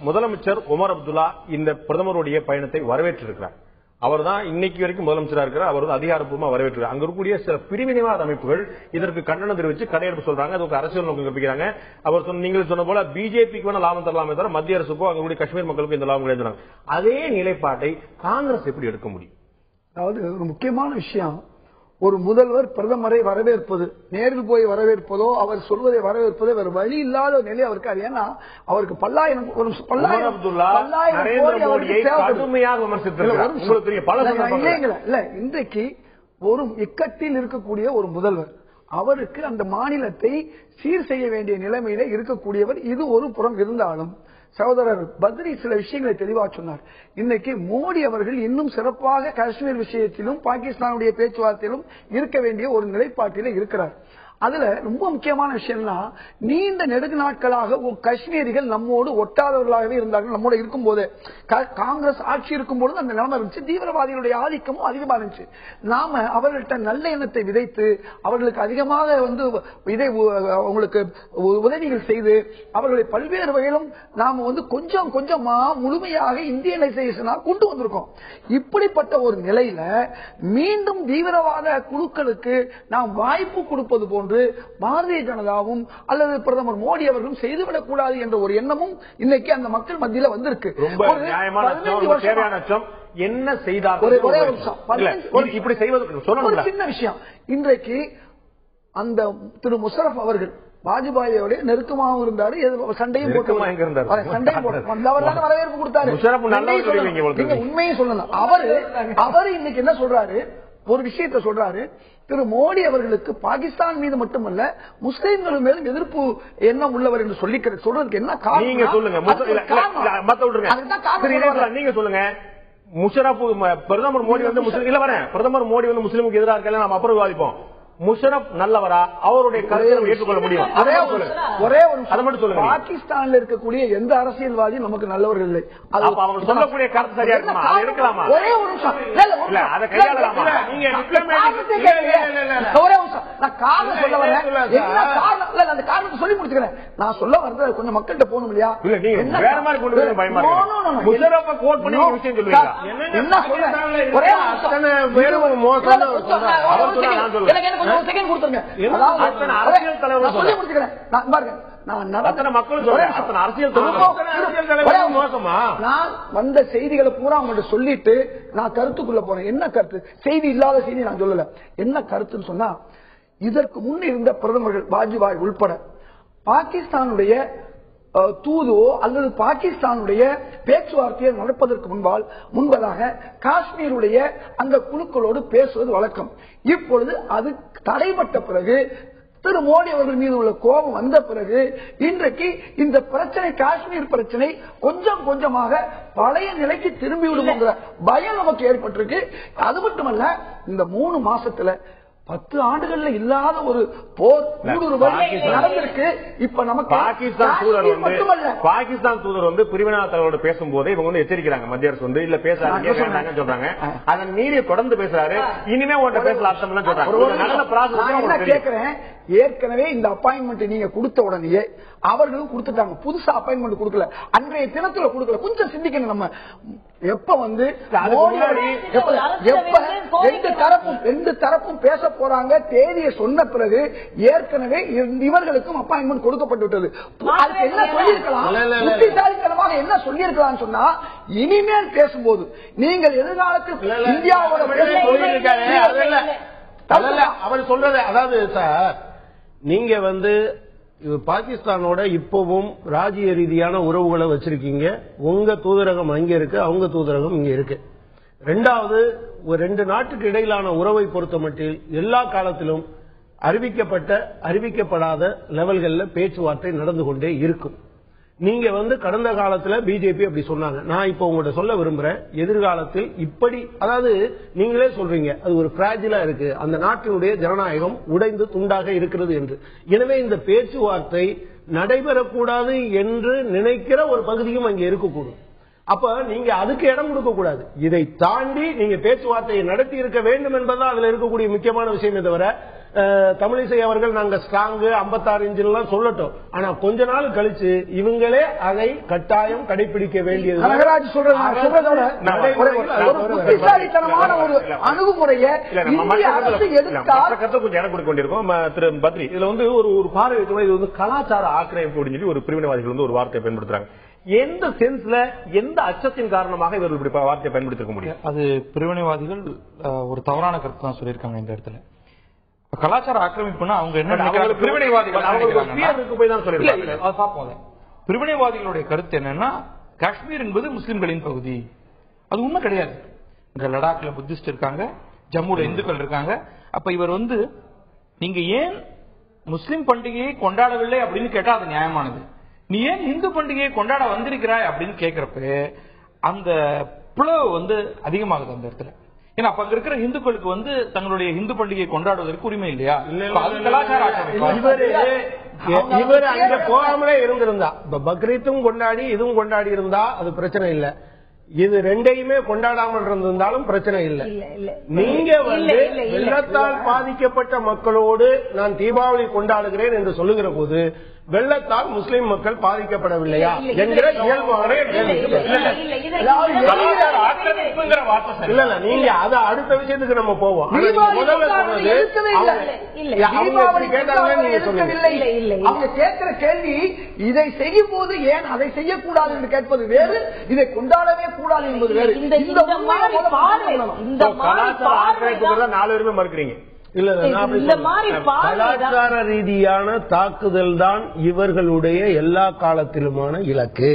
முதலமைச்சர் உமர் அப்துல்லா இந்த பிரதமருடைய பயணத்தை வரவேற்றிருக்கிறார். அவர் தான் இன்னைக்கு வரைக்கும் முதலமைச்சராக இருக்கிறார். அவர் அதிகாரப்பூர்வமா வரவேற்றார். அங்க இருக்கக்கூடிய சில பிரிவினைவாத அமைப்புகள் இதற்கு கண்டனம் தெரிவித்து கடையெடுப்பு சொல்றாங்க. அதுக்கு அரசியல் நோக்கம் கற்பிக்கிறாங்க. அவர் நீங்கள் சொன்ன போல பிஜேபிக்கு வேணா லாபம் தரலாமே தவிர மத்திய அரசுக்கோ அங்க கூடிய காஷ்மீர் மக்களுக்கு இந்த லாபம் கிடையாது. அதே நிலைப்பாட்டை காங்கிரஸ் எப்படி எடுக்க முடியும்? அதாவது ஒரு முக்கியமான விஷயம், ஒரு முதல்வர் பிரதமரை வரவேற்பது, நேரில் போய் வரவேற்பதோ அவர் சொல்வதை வரவேற்பதோ வேறு வழி இல்லாத நிலை அவருக்கு. அது ஏன்னா அவருக்கு பல்லாயிரம் இன்றைக்கு ஒரு இக்கட்டில் இருக்கக்கூடிய ஒரு முதல்வர், அவருக்கு அந்த மாநிலத்தை சீர் செய்ய வேண்டிய நிலைமையில இருக்கக்கூடியவர். இது ஒரு புறம் இருந்தாலும் சகோதரர் பத்ரி சில விஷயங்களை தெளிவாக சொன்னார். இன்னைக்கு மோடி அவர்கள் இன்னும் சிறப்பாக காஷ்மீர் விஷயத்திலும் பாகிஸ்தானுடைய பேச்சுவார்த்தையிலும் இருக்க வேண்டிய ஒரு நிலைப்பாட்டில இருக்கிறார். அதுல ரொம்ப முக்கியமான விஷயம்னா, நீண்ட நெடுகு நாட்களாக காஷ்மீரிகள் நம்மோடு ஒட்டாதவர்களாகவே இருந்தார்கள். நம்மோட இருக்கும் போது காங்கிரஸ் ஆட்சி இருக்கும் பொழுது அந்த நிலைமை இருந்துச்சு. தீவிரவாதிகளுடைய ஆதிக்கமும் அதிகமா இருந்துச்சு. நாம அவர்கள்ட்ட நல்ல எண்ணத்தை விதைத்து அவர்களுக்கு அதிகமாக இதை அவங்களுக்கு உதவிகள் செய்து அவர்களை பல்வேறு வகையிலும் நாம கொஞ்சம் கொஞ்சமா முழுமையாக இந்தியனைசேஷனா கொண்டு வந்திருக்கோம். இப்படிப்பட்ட ஒரு நிலையில மீண்டும் தீவிரவாத குழுக்களுக்கு நாம் வாய்ப்பு கொடுப்பது போன்று பாரதிய ஜனதாவும் அல்லது பிரதமர் மோடி அவர்களும் செய்துவிடக் கூடாது என்ற ஒரு எண்ணமும் இன்னைக்கு அந்த மக்கள் மத்தியில் வந்திருக்கு. என்ன செய்தார் இப்படி செய்வது சின்ன விஷயம். இன்றைக்கு அந்த திரு முஷரப் அவர்கள் வாஜ்பாயோட நெருக்கமாகவும் இருந்தாரு, சண்டையும் போட்டு வரவேற்பு கொடுத்தாரு. உண்மையை சொல்லணும். அவரு இன்னைக்கு என்ன சொல்றாரு, ஒரு விஷயத்த சொல்றாரு, திரு மோடி அவர்களுக்கு பாகிஸ்தான் மீது மட்டுமல்ல முஸ்லிம்கள் மேலும் எதிர்ப்பு எண்ணம் உள்ளவர் என்று சொல்றதுக்கு என்ன காரணம்? நீங்க சொல்லுங்க. நீங்க சொல்லுங்க. முஷரப் பிரதமர் மோடி வந்து முஸ்லிம் இல்ல வரேன். பிரதமர் மோடி வந்து முஸ்லிமுக்கு எதிராக இருக்கல, நம்ம அப்புறம் விவாதிப்போம். முஷரப் நல்லவரா, அவருடைய கருத்தை ஏற்றுக்கொள்ள முடியும். ஒரே ஒரு அதை மட்டும் சொல்லுங்க. பாகிஸ்தான்ல இருக்கக்கூடிய எந்த அரசியல்வாதியும் நமக்கு நல்லவர்கள் இல்லை. அவர் சொல்லக்கூடிய கருத்து சரியா இருக்குமா? அதை எடுக்கலாமா? ஒரே ஒரு நிமிஷம் இல்ல, அதை கையாளலாமா? நீங்க ஒரே நிமிஷம், நான் காரணம் சொல்ல வரேன். என்ன காரணம் இல்ல, அந்த காரணத்தை சொல்லி முடிச்சுக்கிறேன். நான் சொல்ல வரது கொஞ்சம் மக்கள்கிட்ட போகணும் இல்லையா? இல்ல நீங்க வேற மாதிரி கொண்டு வந்து பயமா இருக்கு. முஷரப்பை கோட் பண்ணி ஒரு விஷயம் சொல்லுவீங்க. என்ன சொல்றேன்? ஒரே மோசம் அரசியல் தலைவர் சொல்லி முடிச்சுக்கிறேன். நான் வந்த செய்திகளை பூரா உங்கள்ட்ட சொல்லிட்டு நான் கருத்துக்குள்ள போனேன். என்ன கருத்து? செய்தி இல்லாத செய்தி நான் சொல்லல. என்ன கருத்துன்னு சொன்னா, இதற்கு முன் இருந்த பிரதமர்கள் வாஜ்பாய் உள்பட பாகிஸ்தானுடைய தூதுவோ அல்லது பாகிஸ்தானுடைய பேச்சுவார்த்தையை நடப்பதற்கு முன்பதாக காஷ்மீருடைய அந்த குழுக்களோடு பேசுவது வழக்கம். இப்பொழுது அது தடைபட்ட பிறகு, திரு மோடி அவர்கள் மீது உள்ள கோபம் வந்த பிறகு, இன்றைக்கு இந்த பிரச்சனை, காஷ்மீர் பிரச்சனை கொஞ்சம் கொஞ்சமாக பழைய நிலைக்கு திரும்பிவிடும் பயம் நமக்கு ஏற்பட்டிருக்கு. அது மட்டுமல்ல, இந்த 3 மாசத்துல 10 ஆண்டுகள்ல இல்லாத ஒரு போர் நடந்திருக்கு. இப்ப நமக்கு பாகிஸ்தான் தூதர் வந்து பிரிவினைவாத தலைவரோட பேசும்போது இவங்க வந்து எச்சரிக்கிறாங்க, மத்திய அரசு வந்து இல்ல பேசாதீங்க சொல்றாங்க. அதன் மீறி தொடர்ந்து பேசுறாரு. இனிமே உங்கள்கிட்ட பேசல அர்த்தம் சொல்றாங்க. கேட்கிறேன், ஏற்கனவே இந்த அப்பாயின்மெண்ட் நீங்க கொடுத்த உடனே அவர்களும் கொடுத்துட்டாங்க. புதுசா அப்பாயின்மெண்ட் கொடுக்கல, அன்றைய தினத்துல கொடுக்கல. கொஞ்சம் சிந்திக்கணும். நம்ம எப்ப வந்து ரெண்டு தரப்பும் பேச போறாங்க, தேதியை சொன்ன பிறகு ஏற்கனவே இவர்களுக்கும் அப்பாயின்மெண்ட் கொடுக்கப்பட்டு விட்டது. அதுக்கு என்ன சொல்லியிருக்கலாம்? புத்திசாலித்தனமாக என்ன சொல்லியிருக்கலாம் சொன்னா, இனிமேல் பேசும்போது நீங்கள் எதிர்காலத்தில் இந்தியாவோட அவர் சொல்றது, அதாவது சார், நீங்க வந்து பாகிஸ்தானோட இப்பவும் ராஜ்ய ரீதியான உறவுகளை வச்சிருக்கீங்க. உங்க தூதரகம் அங்க இருக்கு, அவங்க தூதரகம் இங்க இருக்கு. ரெண்டாவது, ஒரு 2 நாட்டுக்கு இடையிலான உறவை பொறுத்த மட்டில் எல்லா காலத்திலும் அறிவிக்கப்பட்ட அறிவிக்கப்படாத லெவல்கள்ல பேச்சுவார்த்தை நடந்து கொண்டே இருக்கும். நீங்க வந்து கடந்த காலத்துல பிஜேபி அப்படி சொன்னாங்க. நான் இப்ப உங்கள்ட்ட சொல்ல விரும்புறேன், எதிர்காலத்தில் இப்படி, அதாவது நீங்களே சொல்றீங்க அது ஒரு பிராஜிலா இருக்கு, அந்த நாட்டினுடைய ஜனநாயகம் உடைந்து துண்டாக இருக்கிறது என்று. எனவே இந்த பேச்சுவார்த்தை நடைபெறக்கூடாது என்று நினைக்கிற ஒரு பகுதியும் அங்கே இருக்கக்கூடும். அப்ப நீங்க அதுக்கு இடம் கொடுக்க கூடாது. இதை தாண்டி நீங்க பேச்சுவார்த்தையை நடத்தி இருக்க வேண்டும் என்பதுதான் அதுல இருக்கக்கூடிய முக்கியமான விஷயமே தவிர, தமிழிசை அவர்கள் நாங்க ஸ்ட்ராங் 56 இன்ச் சொல்லட்டும், ஆனா கொஞ்ச நாள் கழிச்சு இவங்களே அதை கட்டாயம் கடைபிடிக்க வேண்டியது. அணுகுமுறையை கொஞ்சம் இடம் கொடுக்க வேண்டியிருக்கும். திரு பத்ரி, இதுல வந்து ஒரு பார்வை இது வந்து கலாச்சார ஆக்கிரமிப்பு அப்படின்னு சொல்லி ஒரு பிரிவினைவாதிகள் வந்து ஒரு வார்த்தையை பயன்படுத்துறாங்க. எந்த சென்ஸ்ல, எந்த அச்சத்தின் காரணமாக இவர்கள் இப்படி வார்த்தையை பயன்படுத்திக்க முடியும்? அது பிரிவினைவாதிகள் ஒரு தவறான கருத்து தான் சொல்லியிருக்காங்க இந்த இடத்துல. கலாச்சார ஆக்கிரமிப்புனா அவங்க என்ன பிரிவினைவாதிகளுடைய கருத்து என்னன்னா, காஷ்மீர் என்பது முஸ்லிம்களின் பகுதி. அது உண்மை கிடையாது. இங்க லடாக்ல புத்திஸ்ட் இருக்காங்க, ஜம்முல இந்துக்கள் இருக்காங்க. அப்ப இவர் வந்து நீங்க ஏன் முஸ்லிம் பண்டிகையை கொண்டாடவில்லை அப்படின்னு கேட்டா அது நியாயமானது. நீ ஏன் இந்து பண்டிகையை கொண்டாட வந்திருக்கிறாய் அப்படின்னு கேட்கிறப்ப அந்த பிளவு வந்து அதிகமாகுது அந்த இடத்துல. ஏன்னா அப்ப அங்க இருக்கிற இந்துக்களுக்கு வந்து தங்களுடைய இந்து பண்டிகையை கொண்டாடுவதற்கு உரிமை இல்லையா? இவர் அங்க போகாமலே இருந்திருந்தா, பக்ரீத்தும் கொண்டாடி இதுவும் கொண்டாடி இருந்தா அது பிரச்சனை இல்லை. இது ரெண்டையுமே கொண்டாடாமல் இருந்திருந்தாலும் பிரச்சனை இல்லை. நீங்க வந்து வெள்ளத்தால் பாதிக்கப்பட்ட மக்களோடு நான் தீபாவளி கொண்டாடுகிறேன் என்று சொல்லுகிற போது வெள்ளத்தால் முஸ்லிம் மக்கள் பாதிக்கப்படவில்லையா என்கிற இயல்பான இல்ல. நீங்க அத அடுத்த விஷயத்துக்கு நம்ம போவோம். முதல்ல அவங்க கேட்கிற கேள்வி, இதை செய்யும் போது ஏன் அதை செய்யக்கூடாது என்று கேட்பது வேறு, இதை கொண்டாடவே கூடாது என்பது வேறு. இந்த 4 பேருமே மறுக்கிறீங்க. கலாச்சார ரீதியான தாக்குதல் தான் இவர்களுடைய எல்லா காலத்திலுமான இலக்கு.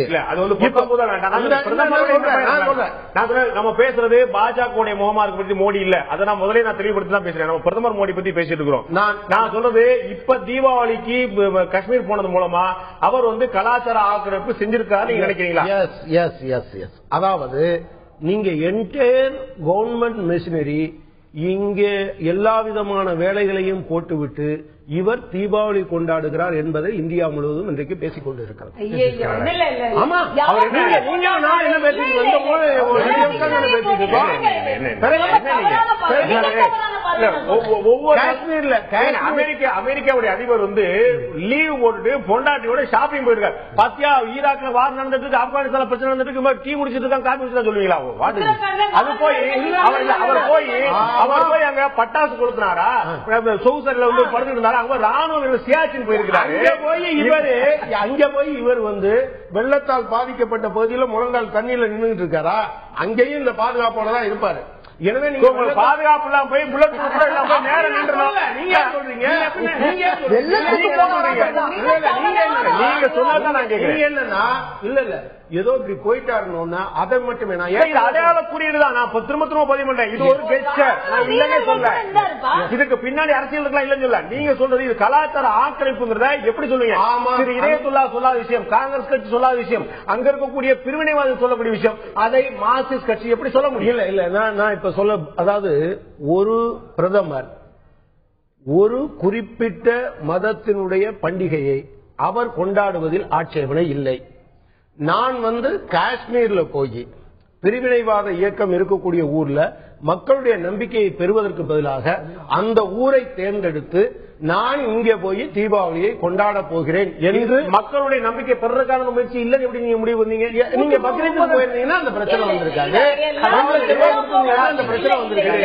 நம்ம பேசுறது பாஜக முகமாருக்கு பத்தி மோடி இல்ல, அதை நான் முதலே நான் தெளிவுபடுத்தி தான் பேசுறேன். நம்ம பிரதமர் மோடி பத்தி பேசிட்டு இருக்கிறோம். நான் சொல்றது இப்ப தீபாவளிக்கு காஷ்மீர் போனது மூலமா அவர் கலாச்சார ஆக்கிரமிப்பு செஞ்சிருக்காரு நீங்க நினைக்கிறீங்களா? அதாவது நீங்க என்டையர் கவர்மெண்ட் மிஷினரி இங்கே எல்லா விதமான வேலைகளையும் போட்டுவிட்டு இவர் தீபாவளி கொண்டாடுகிறார் என்பதை இந்தியா முழுவதும் இன்றைக்கு பேசிக் கொண்டிருக்கிறது. அமெரிக்காவுடைய அதிபர் லீவ் போட்டுட்டு பொண்டாட்டியோட ஷாப்பிங் போயிருக்காரு. பாத்தியா ஈராக்ல வார் நடந்துட்டு ஆப்கானிஸ்தான் பிரச்சனை நடந்துட்டு டீ முடிச்சிட்டு இருக்காங்க, காபி முடிச்சுதான் சொல்லுவீங்களா? அது போய் அவர் போய் அங்க பட்டாசு கொடுத்தாரா, சௌசர்ல படுத்துட்டு இருந்தாரா, ராணுவ சியாச்சின் போயிருக்கிறாரு. அங்க போய் இவர் வெள்ளத்தால் பாதிக்கப்பட்ட பகுதியில் முழங்கால் தண்ணியில நின்றுட்டு இருக்காரா? அங்கேயும் இந்த பாதுகாப்போட தான் இருப்பாரு. எனவே நீங்க பாதுகாப்பு எல்லாம் போய் புல்லட் நேரம் நின்றோம். நீங்க சொல்றீங்க, நீங்க சொன்னாதான் நான் கேட்கிறேன். என்னன்னா இல்ல ஏதோ இப்படி போயிட்டாருன்னா அதை மட்டுமே அடையாள குறியீடுதான். நான் திரும்ப பதிவு பண்றேன். இது ஒரு கெஸ்டர், நான் இல்லைன்னே சொல்ல. இதுக்கு பின்னாடி அரசியல் இருக்கலாம் இல்லன்னு சொல்ல. நீங்க சொல்றது இது கலாச்சார ஆக்கிரமிப்புங்கிறத எப்படி சொல்லுவீங்க? திரு இதயத்துல்லா சொல்லாத விஷயம், காங்கிரஸ் கட்சி சொல்லாத விஷயம், அங்க இருக்கக்கூடிய பிரிவினைவாதம் சொல்லக்கூடிய விஷயம், அதை மார்க்சிஸ்ட் கட்சி எப்படி சொல்ல முடியும்? இல்ல நான் இப்ப சொல்ல, அதாவது ஒரு பிரதமர் ஒரு குறிப்பிட்ட மதத்தினுடைய பண்டிகையை அவர் கொண்டாடுவதில் ஆட்சேபனை இல்லை. நான் காஷ்மீர்ல போய் பிரிவினைவாத இயக்கம் இருக்கக்கூடிய ஊர்ல மக்களுடைய நம்பிக்கையை பெறுவதற்கு பதிலாக அந்த ஊரை தேர்ந்தெடுத்து நான் இங்கே போய் தீபாவளியை கொண்டாட போகிறேன் என்று மக்களுடைய நம்பிக்கை பெறதுக்கான முயற்சி இல்லைன்னு எப்படி நீங்க முடிவு பண்ணீங்க? நீங்க பக்ரீத்துக்கு போயிருந்தீங்கன்னா அந்த பிரச்சனை வந்திருக்காங்க, அந்த பிரச்சனை வந்திருக்காங்க.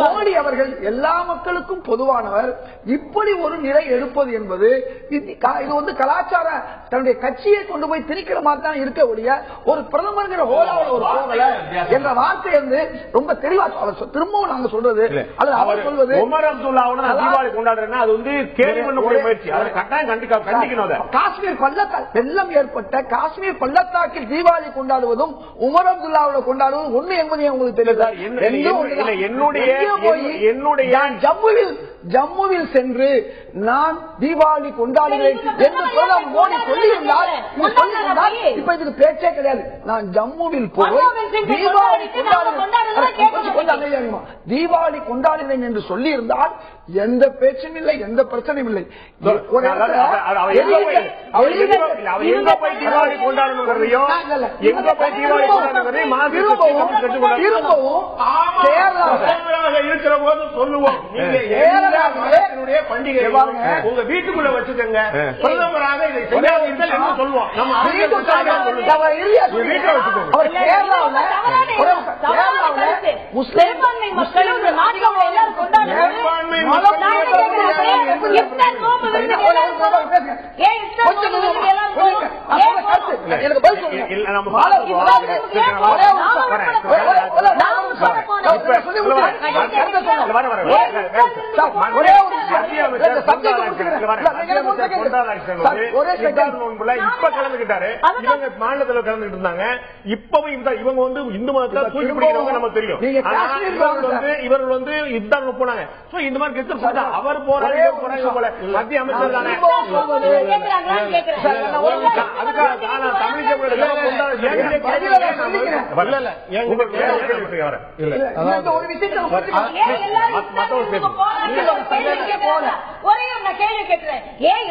மோடி அவர்கள் எல்லா மக்களுக்கும் பொதுவானவர். இப்படி ஒரு நிலை எடுப்பது என்பது இது கலாச்சார தன்னுடைய கட்சியை கொண்டு போய் திணிக்கிற மாதிரி தான் இருக்க ஒழிய ஒரு பிரதமர் ஹோலாவில் ஒரு போகல என்ற வார்த்தை ரொம்ப தெளிவா திரும்பவும் நாங்க சொல்றது. அவர் சொல்வது உமர் அப்துல்லாவோட தீபாவளி கொண்டாடுறேன்னா அது கேள்வி பண்ணக்கூடிய முயற்சி, அதை கட்டாயம் கண்டிக்கணும். காஷ்மீர் பள்ளத்தாக்கு வெள்ளம் ஏற்பட்ட காஷ்மீர் பள்ளத்தாக்கில் தீபாவளி கொண்டாடுவதும் உமர் அப்துல்லாவோட கொண்டாடுவதும் ஒண்ணு என்பதை உங்களுக்கு தெரியுது. என்னுடைய ஜம்முவில் சென்று நான் தீபாவளி கொண்டாடுகிறேன் என்று மோடி சொல்லியிருந்தால் இப்ப இதுக்கு பேச்சே கிடையாது. நான் ஜம்முவில் போய் தீபாவளி கொண்டாடுகிறேன் என்று சொல்லி இருந்தால் எந்த பேச்சும் இல்லை, எந்த பிரச்சனையும் இல்லை. இருக்கிற போது சொல்லுவோம், பண்டிகை உங்க வீட்டுக்குள்ள வச்சுக்கோங்க, பிரதமராக இதை செய்யாதீர்கள் என்று சொல்லுவோம். நம்ம வீட்டை இப்ப கலந்துகிட்டாரு, இவங்க மாநிலத்தில் கலந்துகிட்டு இருந்தாங்க. இப்பவும் இவங்க இந்து மதத்தை தூக்கி பிடிக்கிறவங்க நமக்கு தெரியும். இவர்கள் இதுதான் போனாங்க. இந்த மாதிரி அவர் போறாரு போல மத்திய அமைச்சர் தானே.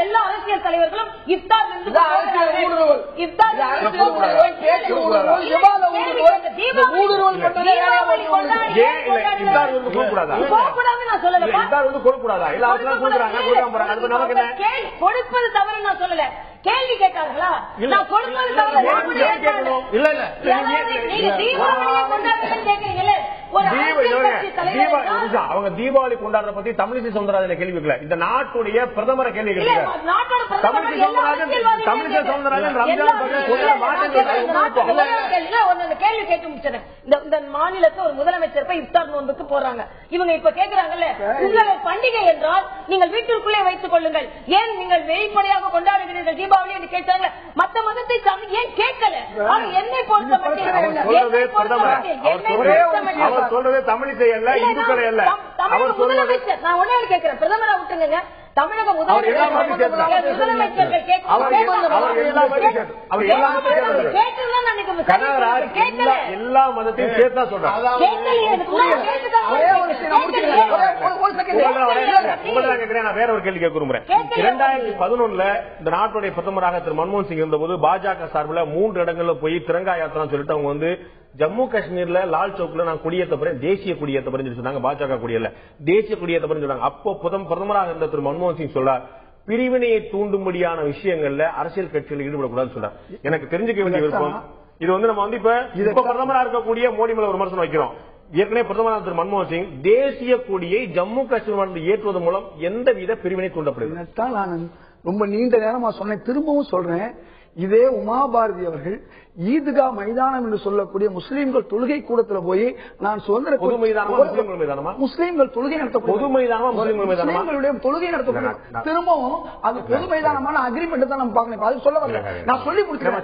எல்லா அரசியல் தலைவர்களும் இஃப்தார் கொடுப்பது தவறு நான் சொல்லல. கேள்வி கேட்டார்களா? நான் கொடுப்பது தவறு. நீங்க தீபாவளியை கொண்டாடுறேன்னு கேட்கறீங்களே, அவங்க தீபாவளி கொண்டாடுற பத்தி தமிழிசை சவுந்தரராஜன் கேள்வி கேட்கல, இந்த நாட்டுடைய பிரதமரை கேள்வி கேட்கிறார். தமிழிசை சவுந்தரராஜன் ரம்ஜான் கேள்வி கேட்டு முடிச்சேன். இந்த மாநிலத்தை ஒரு முதலமைச்சர் போய் இஃப்தார் நோன்புக்கு போறாங்க. இவங்க இப்ப கேக்குறாங்கல்ல, உங்கள் பண்டிகை என்றால் நீங்கள் வீட்டிற்குள்ளே வைத்துக் கொள்ளுங்கள், ஏன் நீங்கள் வெளிப்படையாக கொண்டாடுகிறீர்கள் தீபாவளி என்று கேட்டாங்க. மத்த மதத்தை சார்ந்து ஏன் கேட்கல? என்னை பொறுத்த மட்டும் தமிழிசை அல்ல, இந்துக்களை அல்ல. முதலமைச்சர் நான் ஒன்னே கேட்கிறேன், பிரதமரா விட்டுங்க. தமிழக முதலமைச்சர்கள் எல்லா மதத்தையும் சேர்த்தா சொல்றாங்க. வேற ஒரு கேள்வி கேட்க விரும்புறேன். 2011 இந்த நாட்டுடைய பிரதமராக திரு மன்மோகன் சிங் இருந்தபோது பாஜக சார்பில் 3 இடங்கள்ல போய் திரங்கா யாத்திரை சொல்லிட்டு அவங்க வந்து ஜம்மு காஷ்மீர்ல லால் சவுக்ல நான் குடியேற்ற போறேன், தேசிய குடியேற்ற போறேன்னு சொன்னாங்க. பாஜக குடியேறல, தேசிய குடியேற்ற போறேன்னு சொன்னாங்க. அப்போ பிரதமராக இருந்த திரு மன்மோகன் சிங் சொல்றார், பிரிவினையை தூண்டும்படியான விஷயங்கள்ல அரசியல் கட்சியில் ஈடுபடக்கூடாதுன்னு சொல்றார். எனக்கு தெரிஞ்சுக்க வேண்டிய விருப்பம் இது வந்து நம்ம வந்து இப்ப பிரதமராக இருக்கக்கூடிய மோடி மேல ஒரு விமர்சனம் வைக்கிறோம். ஏற்கனவே பிரதமர் திரு மன்மோகன் சிங் தேசிய கொடியை ஜம்மு காஷ்மீர் ஏற்றுவதன் மூலம் எந்தவித பிரிவினை தூண்டப்படுது. நான் ரொம்ப நீண்ட நேரமா சொன்னேன், திரும்பவும் சொல்றேன். இதே உமா பாரதி அவர்கள் ஈத்கா மைதானம் என்று சொல்லக்கூடிய முஸ்லீம்கள் தொழுகை கூடத்துல போய் நான் சுதந்திர முஸ்லீம்கள் தொழுகை நடத்தக்கூடிய தொழுகை நடத்தக்கூடிய திரும்பவும் அது பொது மைதானமான அக்ரிமெண்ட் தான் நம்ம பார்க்கணும். அது சொல்ல வரல, நான் சொல்லி முடிக்கிறேன்.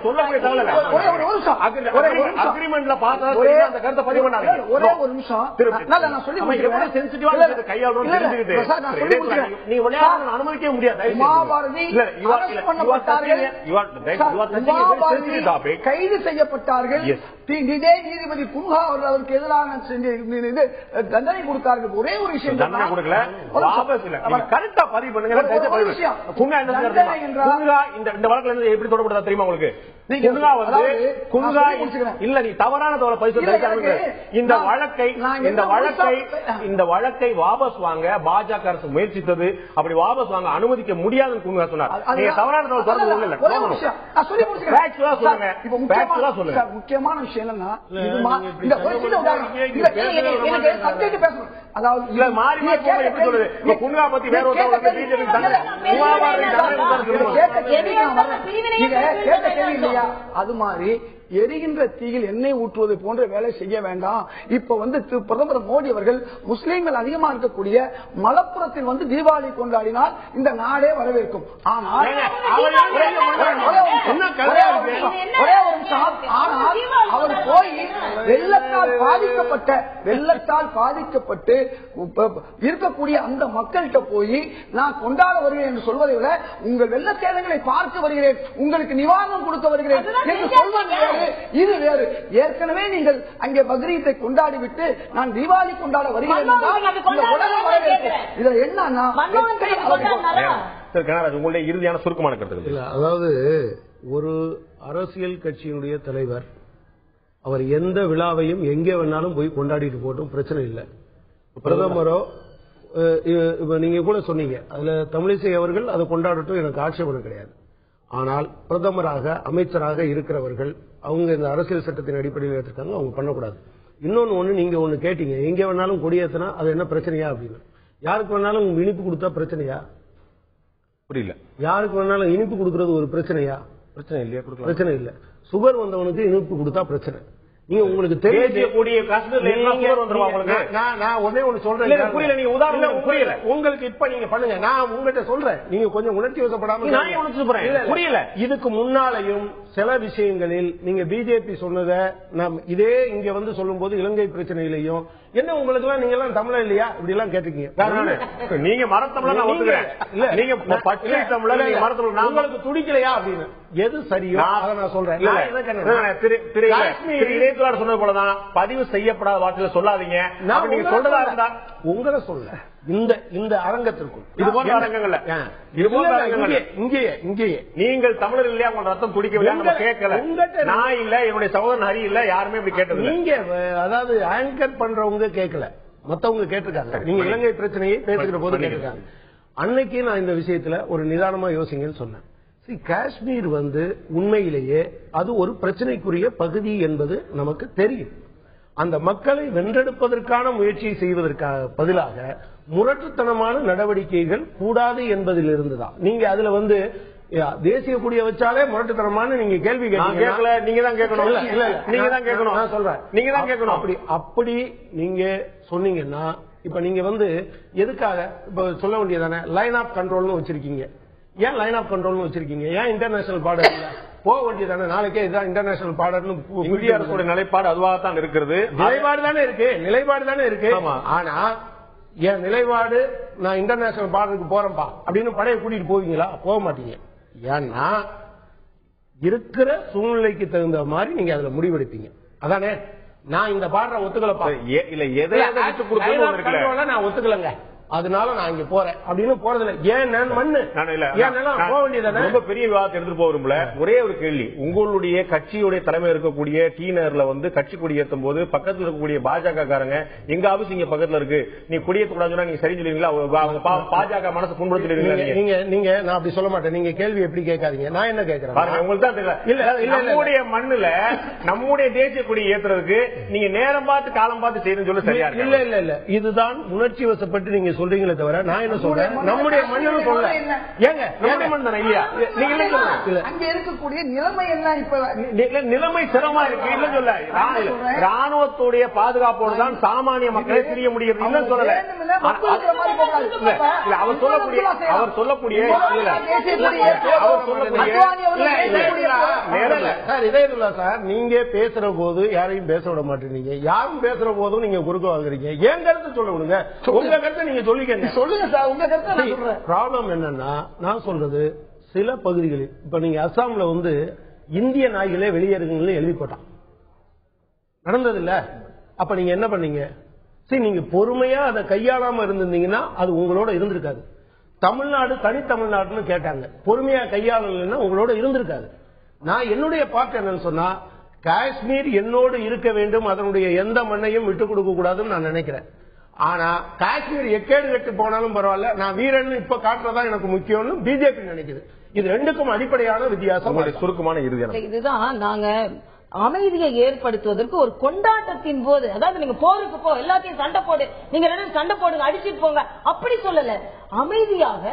ஒரே ஒரு நிமிஷம் நான் சொல்லி அனுமதிக்க முடியாது. உமா பாரதி கைது செய்யப்பட்டார்கள். இதே நீதிபதி புன்ஹா அவர்கள் அவருக்கு எதிராக தண்டனை கொடுத்தார்கள். ஒரே ஒரு விஷயம் தண்டனை கொடுக்கல, கரெக்டா பதிவு பண்ணுங்க. இந்த வழக்குல எப்படி தொடர்புடா தெரியுமா உங்களுக்கு? தவறான இந்த வழக்கை வாபஸ் வாங்க பாஜக அரசு முயற்சித்தது. அப்படி வாபஸ் வாங்க அனுமதிக்க முடியாதுன்னு குன்ஹா சொன்னார். நீங்க தவறான முக்கியமான விஷயம் என்னன்னா, அது மாதிரி எரிகின்ற தீயில் எண்ணெய் ஊற்றுவது போன்ற வேலை செய்ய வேண்டாம். இப்ப வந்து பிரதமர் மோடி அவர்கள் முஸ்லீம்கள் அதிகமா இருக்கக்கூடிய மலப்புரத்தில் வந்து தீபாவளி கொண்டாடினால் இந்த நாடே வரவேற்கும். ஆனால் அவர் போய் வெள்ளத்தால் பாதிக்கப்பட்டு இருக்கக்கூடிய அந்த மக்கள்கிட்ட போய் நான் கொண்டாட வருகிறேன் என்று சொல்வதை விட உங்கள் வெள்ள சேதங்களை பார்க்க வருகிறேன், உங்களுக்கு நிவாரணம் கொடுக்க வருகிறேன் என்று சொல்வது இது வேறு. ஏற்கனவே நீங்கள் அங்கே பக்ரீத்தை கொண்டாடிவிட்டு நான் தீபாவளி கொண்டாட வருகிறேன் இதுல என்னன்னா உங்களுடைய இறுதியான சுருக்கமான கருத்து. அதாவது ஒரு அரசியல் கட்சியினுடைய தலைவர் அவர் எந்த விழாவையும் எங்கே வேணாலும் போய் கொண்டாடிட்டு போட்டும், பிரச்சனை இல்லை. பிரதமரோ நீங்க கூட சொன்னீங்க, அதுல தமிழிசை அவர்கள் அதை கொண்டாடட்டும், எனக்கு ஆட்சேபம் கிடையாது. ஆனால் பிரதமராக அமைச்சராக இருக்கிறவர்கள் அவங்க இந்த அரசியல் சட்டத்தின் அடிப்படையில் எடுத்திருக்காங்க, அவங்க பண்ணக்கூடாது. இன்னொன்னு நீங்க ஒண்ணு கேட்டீங்க, எங்க வேணாலும் கொடியேற்றினா அது என்ன பிரச்சனையா அப்படின்னு. யாருக்கு வேணாலும் இனிப்பு கொடுத்தா பிரச்சனையா? புரியல. யாருக்கு வேணாலும் இனிப்பு கொடுக்கறது ஒரு பிரச்சனையா? பிரச்சனை இல்லையா? பிரச்சனை இல்ல. சுகர் வந்தவனுக்கு இனிப்பு கொடுத்தா பிரச்சனை. நீங்க உங்களுக்கு தெரியக்கூடிய உங்களுக்கு இப்ப நீங்க பண்ணுங்க, நான் உங்ககிட்ட சொல்றேன், நீங்க கொஞ்சம் உணர்ச்சி வசப்படாம புரியல. இதுக்கு முன்னாலையும் சில விஷயங்களில் நீங்க பிஜேபி சொன்னதை நாம் இதே இங்க வந்து சொல்லும் போது இலங்கை பிரச்சனையிலையும் என்ன உங்களுக்கு எல்லாம் நீங்க எல்லாம் தமிழர் இல்லையா இப்படி எல்லாம் கேட்டிருக்கீங்க. நீங்க மரத்தமிழ நீங்க உங்களுக்கு துடிக்கலையா அப்படின்னு எது சரியோ அதை நான் சொல்றேன். சொன்னது போலதான் பதிவு செய்யப்படாத வார்த்தையில சொல்லாதீங்க. நீங்க சொல்றதா இருந்தா உங்களை சொல்ல இந்த அரங்கத்திற்கும் இது போன்ற அரங்கங்கள்ல இங்கேயே நீங்கள் தமிழர் இல்லையா உங்க ரத்தம் துடிக்கவில்லை கேட்கல. நான் இல்ல, என்னுடைய சகோதரன் ஹரி இல்ல, யாருமே இப்படி கேட்டது. நீங்க அதாவது ஆங்கர் பண்றவங்க கேட்கல, மத்தவங்க கேட்டிருக்காங்க. நீங்க இலங்கை பிரச்சனையை பேசுகிற போது கேட்டிருக்காங்க. அன்னைக்கு நான் இந்த விஷயத்துல ஒரு நிதானமா யோசிங்கன்னு சொன்னேன். காஷ்மீர் வந்து உண்மையிலேயே அது ஒரு பிரச்சனைக்குரிய பகுதி என்பது நமக்கு தெரியும். அந்த மக்களை வென்றெடுப்பதற்கான முயற்சியை செய்வதற்காக பதிலாக முரட்டுத்தனமான நடவடிக்கைகள் கூடாது என்பதிலிருந்துதான். நீங்க அதுல தேசிய கொடியை வச்சாலே முரட்டுத்தனமான நீங்க கேள்வி கேட்கல. நீங்க தான் கேட்கணும். நீங்க தான் கேட்கணும். நான் சொல்றேன், நீங்க தான் கேட்கணும். அப்படி நீங்க சொன்னீங்கன்னா இப்ப நீங்க எதுக்காக இப்ப சொல்ல வேண்டியதானே லைன் ஆஃப் கண்ட்ரோல்னு வச்சிருக்கீங்க. ஏன் லைன் ஆஃப் கண்ட்ரோல்னு வச்சிருக்கீங்க? ஏன் இன்டர்நேஷனல் பார்டர் இல்ல? போக வேண்டியதானே நாளைக்கே இதுதான் இன்டர்நேஷனல் பார்டர்னு. இந்திய அரசோட நிலைப்பாடு அதுவாகத்தான் இருக்கிறது. நிலைப்பாடு தானே இருக்கு. ஆனா என் நிலைப்பாடு நான் இன்டர்நேஷனல் பார்டருக்கு போறேன்பா அப்படின்னு படையை கூட்டிட்டு போவீங்களா? போக மாட்டீங்க. ஏன்னா இருக்கிற சூழ்நிலைக்கு தகுந்த மாதிரி நீங்க அதுல முடிவெடுப்பீங்க. அதானே நான் இந்த பார்டரை ஒத்துக்கலப்பா, இல்ல எதை நான் ஒத்துக்கலங்க, அதனால நான் இங்க போறேன் அப்படின்னு போறதில்ல. ஏன் மண்ணு போக வேண்டியதானே. ரொம்ப பெரிய விவாதத்தை எடுத்துட்டு போகிறோம்ல. ஒரே ஒரு கேள்வி, உங்களுடைய கட்சியுடைய தலைமை இருக்கக்கூடிய டீனர்ல கட்சி கொடி ஏற்றும் போது பக்கத்துல இருக்கக்கூடிய பாஜக காரங்க எங்க ஆபீஸ் இங்க பக்கத்துல இருக்கு, நீ கொடியேற்ற கூடாதுன்னா நீங்க சரி சொல்லுவீங்களா? அவங்க பாஜக மனசு புண்படுத்திடுவீங்களா? நீங்க நான் அப்படி சொல்ல மாட்டேன். நீங்க கேள்வி எப்படி கேட்காதீங்க, நான் என்ன கேட்கிறேன் உங்களுக்கு தான் தெரியல. இல்ல நம்முடைய மண்ணுல நம்முடைய தேசிய கொடி ஏற்றுறதுக்கு நீங்க நேரம் பார்த்து காலம் பார்த்து செய்யணும்னு சொல்ல சரியா? இல்ல இதுதான் உணர்ச்சி வசப்பட்டு நீங்க சொல்றீங்களே தவிர நான் என்ன சொல்றேன், நம்முடைய மண்ணு சொல்ல. ஏங்க இல்லையா நீங்க அங்க இருக்கக்கூடிய நிலைமை என்ன? இப்ப நிலைமை சிரமமா இருக்கு இல்ல சொல்ல. ராணுவத்துடைய பாதுகாப்போடு தான் சாமானிய மக்களை தெரிய முடியும் இல்ல சொல்லல. அவர் சொல்லக்கூடிய சார் நீங்க பேசுற போது யாரையும் பேச விட மாட்டேங்க, யாரும் பேசுற போதும் நீங்க குறுக்க வாங்குறீங்க. என் கருத்து சொல்ல விடுங்க, உங்க கருத்தை நீங்க சொல்லுங்க சார். உங்க கருத்தை ப்ராப்ளம் என்னன்னா நான் சொல்றது சில பகுதிகளில் இப்ப நீங்க அஸ்ஸாம்ல இந்திய நாய்களே வெளியேறுங்கன்னு எழுதி போட்டான், நடந்தது இல்ல. அப்ப நீங்க என்ன பண்ணீங்க? சரி நீங்க பொறுமையா அதை கையாளாம இருந்திருந்தீங்கன்னா அது உங்களோட இருந்திருக்காது. தமிழ்நாடு தனி தமிழ்நாடுன்னு கேட்டாங்க, பொறுமையா கையாளலைன்னா உங்களோட இருந்திருக்காது. நான் என்னுடைய பார்ட் என்னன்னு சொன்னா காஷ்மீர் என்னோடு இருக்க வேண்டும், அதனுடைய எந்த மண்ணையும் விட்டுக் கொடுக்க கூடாதுன்னு நான் நினைக்கிறேன். ஆனா காஷ்மீர் எக்கேடு கட்டு போனாலும் பரவாயில்ல, நான் வீரன் இப்ப காட்டுறதா எனக்கு முக்கியம்னு பிஜேபி நினைக்குது. இது ரெண்டுக்கும் அடிப்படையான வித்தியாசம். சுருக்கமான இறுதி இதுதான் நாங்க அமைதியை ஏற்படுத்துவதற்கு ஒரு கொண்டாட்டத்தின் போது, அதாவது நீங்க போருக்கு போ, எல்லாத்தையும் சண்டை போடு, நீங்க ரெண்டு சண்டை போடுங்க, அடிச்சுட்டு போங்க, அப்படி சொல்லல. அமைதியாக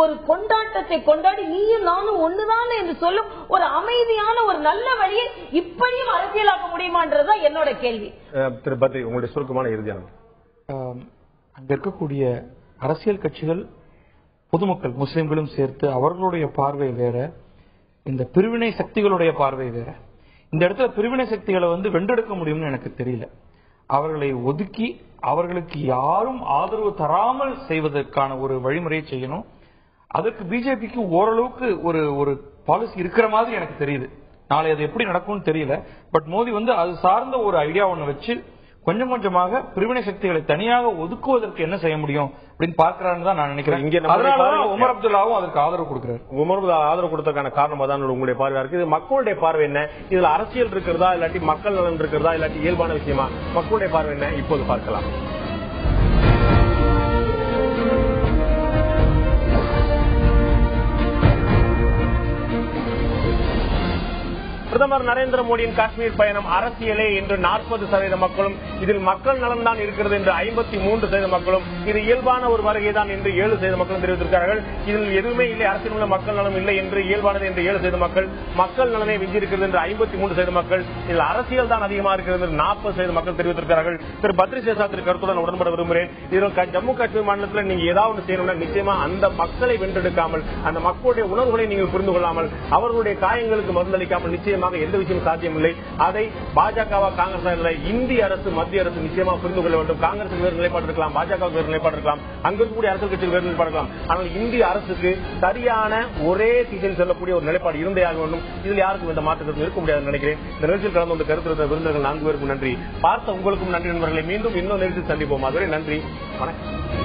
ஒரு கொண்டாட்டத்தை கொண்டாடி நீயும் நானும் ஒண்ணுதான் என்று சொல்லும் ஒரு அமைதியான ஒரு நல்ல வழியை இப்படியும் அரசியலாக்க முடியுமான்றதுதான் என்னோட கேள்வி. திரு பத்ரி, உங்களுடைய சுருக்கமான இறுதியான. அங்க இருக்கக்கூடிய அரசியல் கட்சிகள், பொதுமக்கள், முஸ்லிம்களும் சேர்த்து அவர்களுடைய பார்வை வேற, இந்த பிரிவினை சக்திகளுடைய பார்வை வேற. இந்த இடத்துல பிரிவினை சக்திகளை வென்றெடுக்க முடியும்னு எனக்கு தெரியல. அவர்களை ஒதுக்கி அவர்களுக்கு யாரும் ஆதரவு தராமல் செய்வதற்கான ஒரு வழிமுறையை செய்யணும். அதற்கு பிஜேபிக்கு ஓரளவுக்கு ஒரு பாலிசி இருக்கிற மாதிரி எனக்கு தெரியுது. நாளை அது எப்படி நடக்கும்னு தெரியல. பட் மோடி அது சார்ந்த ஒரு ஐடியா ஒண்ணு வச்சு கொஞ்சம் கொஞ்சமாக பிரிவினை சக்திகளை தனியாக ஒதுக்குவதற்கு என்ன செய்ய முடியும் அப்படின்னு பார்க்கிறான்னு தான் நான் நினைக்கிறேன். அதனாலதான் உமர் அப்துல்லாவும் அதற்கு ஆதரவு கொடுக்கிறார். உமர் அப்துல்லா ஆதரவு கொடுத்ததுக்கான காரணமா தான் உங்களுடைய பார்வையா இருக்கு. இது மக்களுடைய பார்வை என்ன? இதுல அரசியல் இருக்கிறதா, இல்லாட்டி மக்கள் நலன் இருக்கிறதா, இல்லாட்டி இயல்பான விஷயமா? மக்களுடைய பார்வை என்ன? இப்போது பார்க்கலாம். பிரதமர் நரேந்திர மோடியின் காஷ்மீர் பயணம் அரசியலே என்று 40% மக்களும், இதில் மக்கள் நலன் தான் இருக்கிறது என்று 53% மக்களும், இது இயல்பான ஒரு வருகைதான் என்று 7% மக்களும் தெரிவித்திருக்கிறார்கள். இதில் எதுவுமே இல்லை, அரசியல் உள்ள மக்கள் நலம் இல்லை என்று இயல்பானது என்று 7% மக்கள், மக்கள் நலனை விஞ்சிருக்கிறது என்று 53% மக்கள், இதில் அரசியல் தான் அதிகமாக இருக்கிறது என்று 40% மக்கள் தெரிவித்திருக்கிறார்கள். திரு பத்ரி சேஷாத்திரி கருத்துடன் உடன்பட விரும்புகிறேன். இதில் ஜம்மு காஷ்மீர் மாநிலத்தில் நீங்க ஏதாவது செய்யணும்னா நிச்சயமா அந்த மக்களை வென்றெடுக்காமல், அந்த மக்களுடைய உணர்வுகளை நீங்கள் புரிந்து கொள்ளாமல், அவர்களுடைய காயங்களுக்கு மருந்தளிக்காமல் நிச்சயமாக எந்த விஷயம் சாத்தியமில்லை. அதை பாஜகவா காங்கிரஸ் இந்திய அரசு, மத்திய அரசு நிச்சயமாக புரிந்து கொள்ள வேண்டும். காங்கிரஸ் வேறு நிலைப்பாடு இருக்கலாம், பாஜக வேறு நிலைப்பாடு இருக்கலாம், அங்க இருக்கக்கூடிய அரசியல் கட்சிகள் வேறு நிலைப்பாடு இருக்கலாம். ஆனால் இந்திய அரசுக்கு சரியான ஒரே திசையில் செல்லக்கூடிய ஒரு நிலைப்பாடு இருந்தே ஆக வேண்டும். இதில் யாருக்கும் இந்த மாற்றத்தில் இருக்க முடியாது நினைக்கிறேன். இந்த நிகழ்ச்சியில் கலந்து கொண்டு கருத்து விருந்தினர்கள் 4 பேருக்கும் நன்றி. பார்த்த உங்களுக்கும் நன்றி நண்பர்களை. மீண்டும் இன்னொரு நிகழ்ச்சியில் சந்திப்போம். அதுவரை நன்றி, வணக்கம்.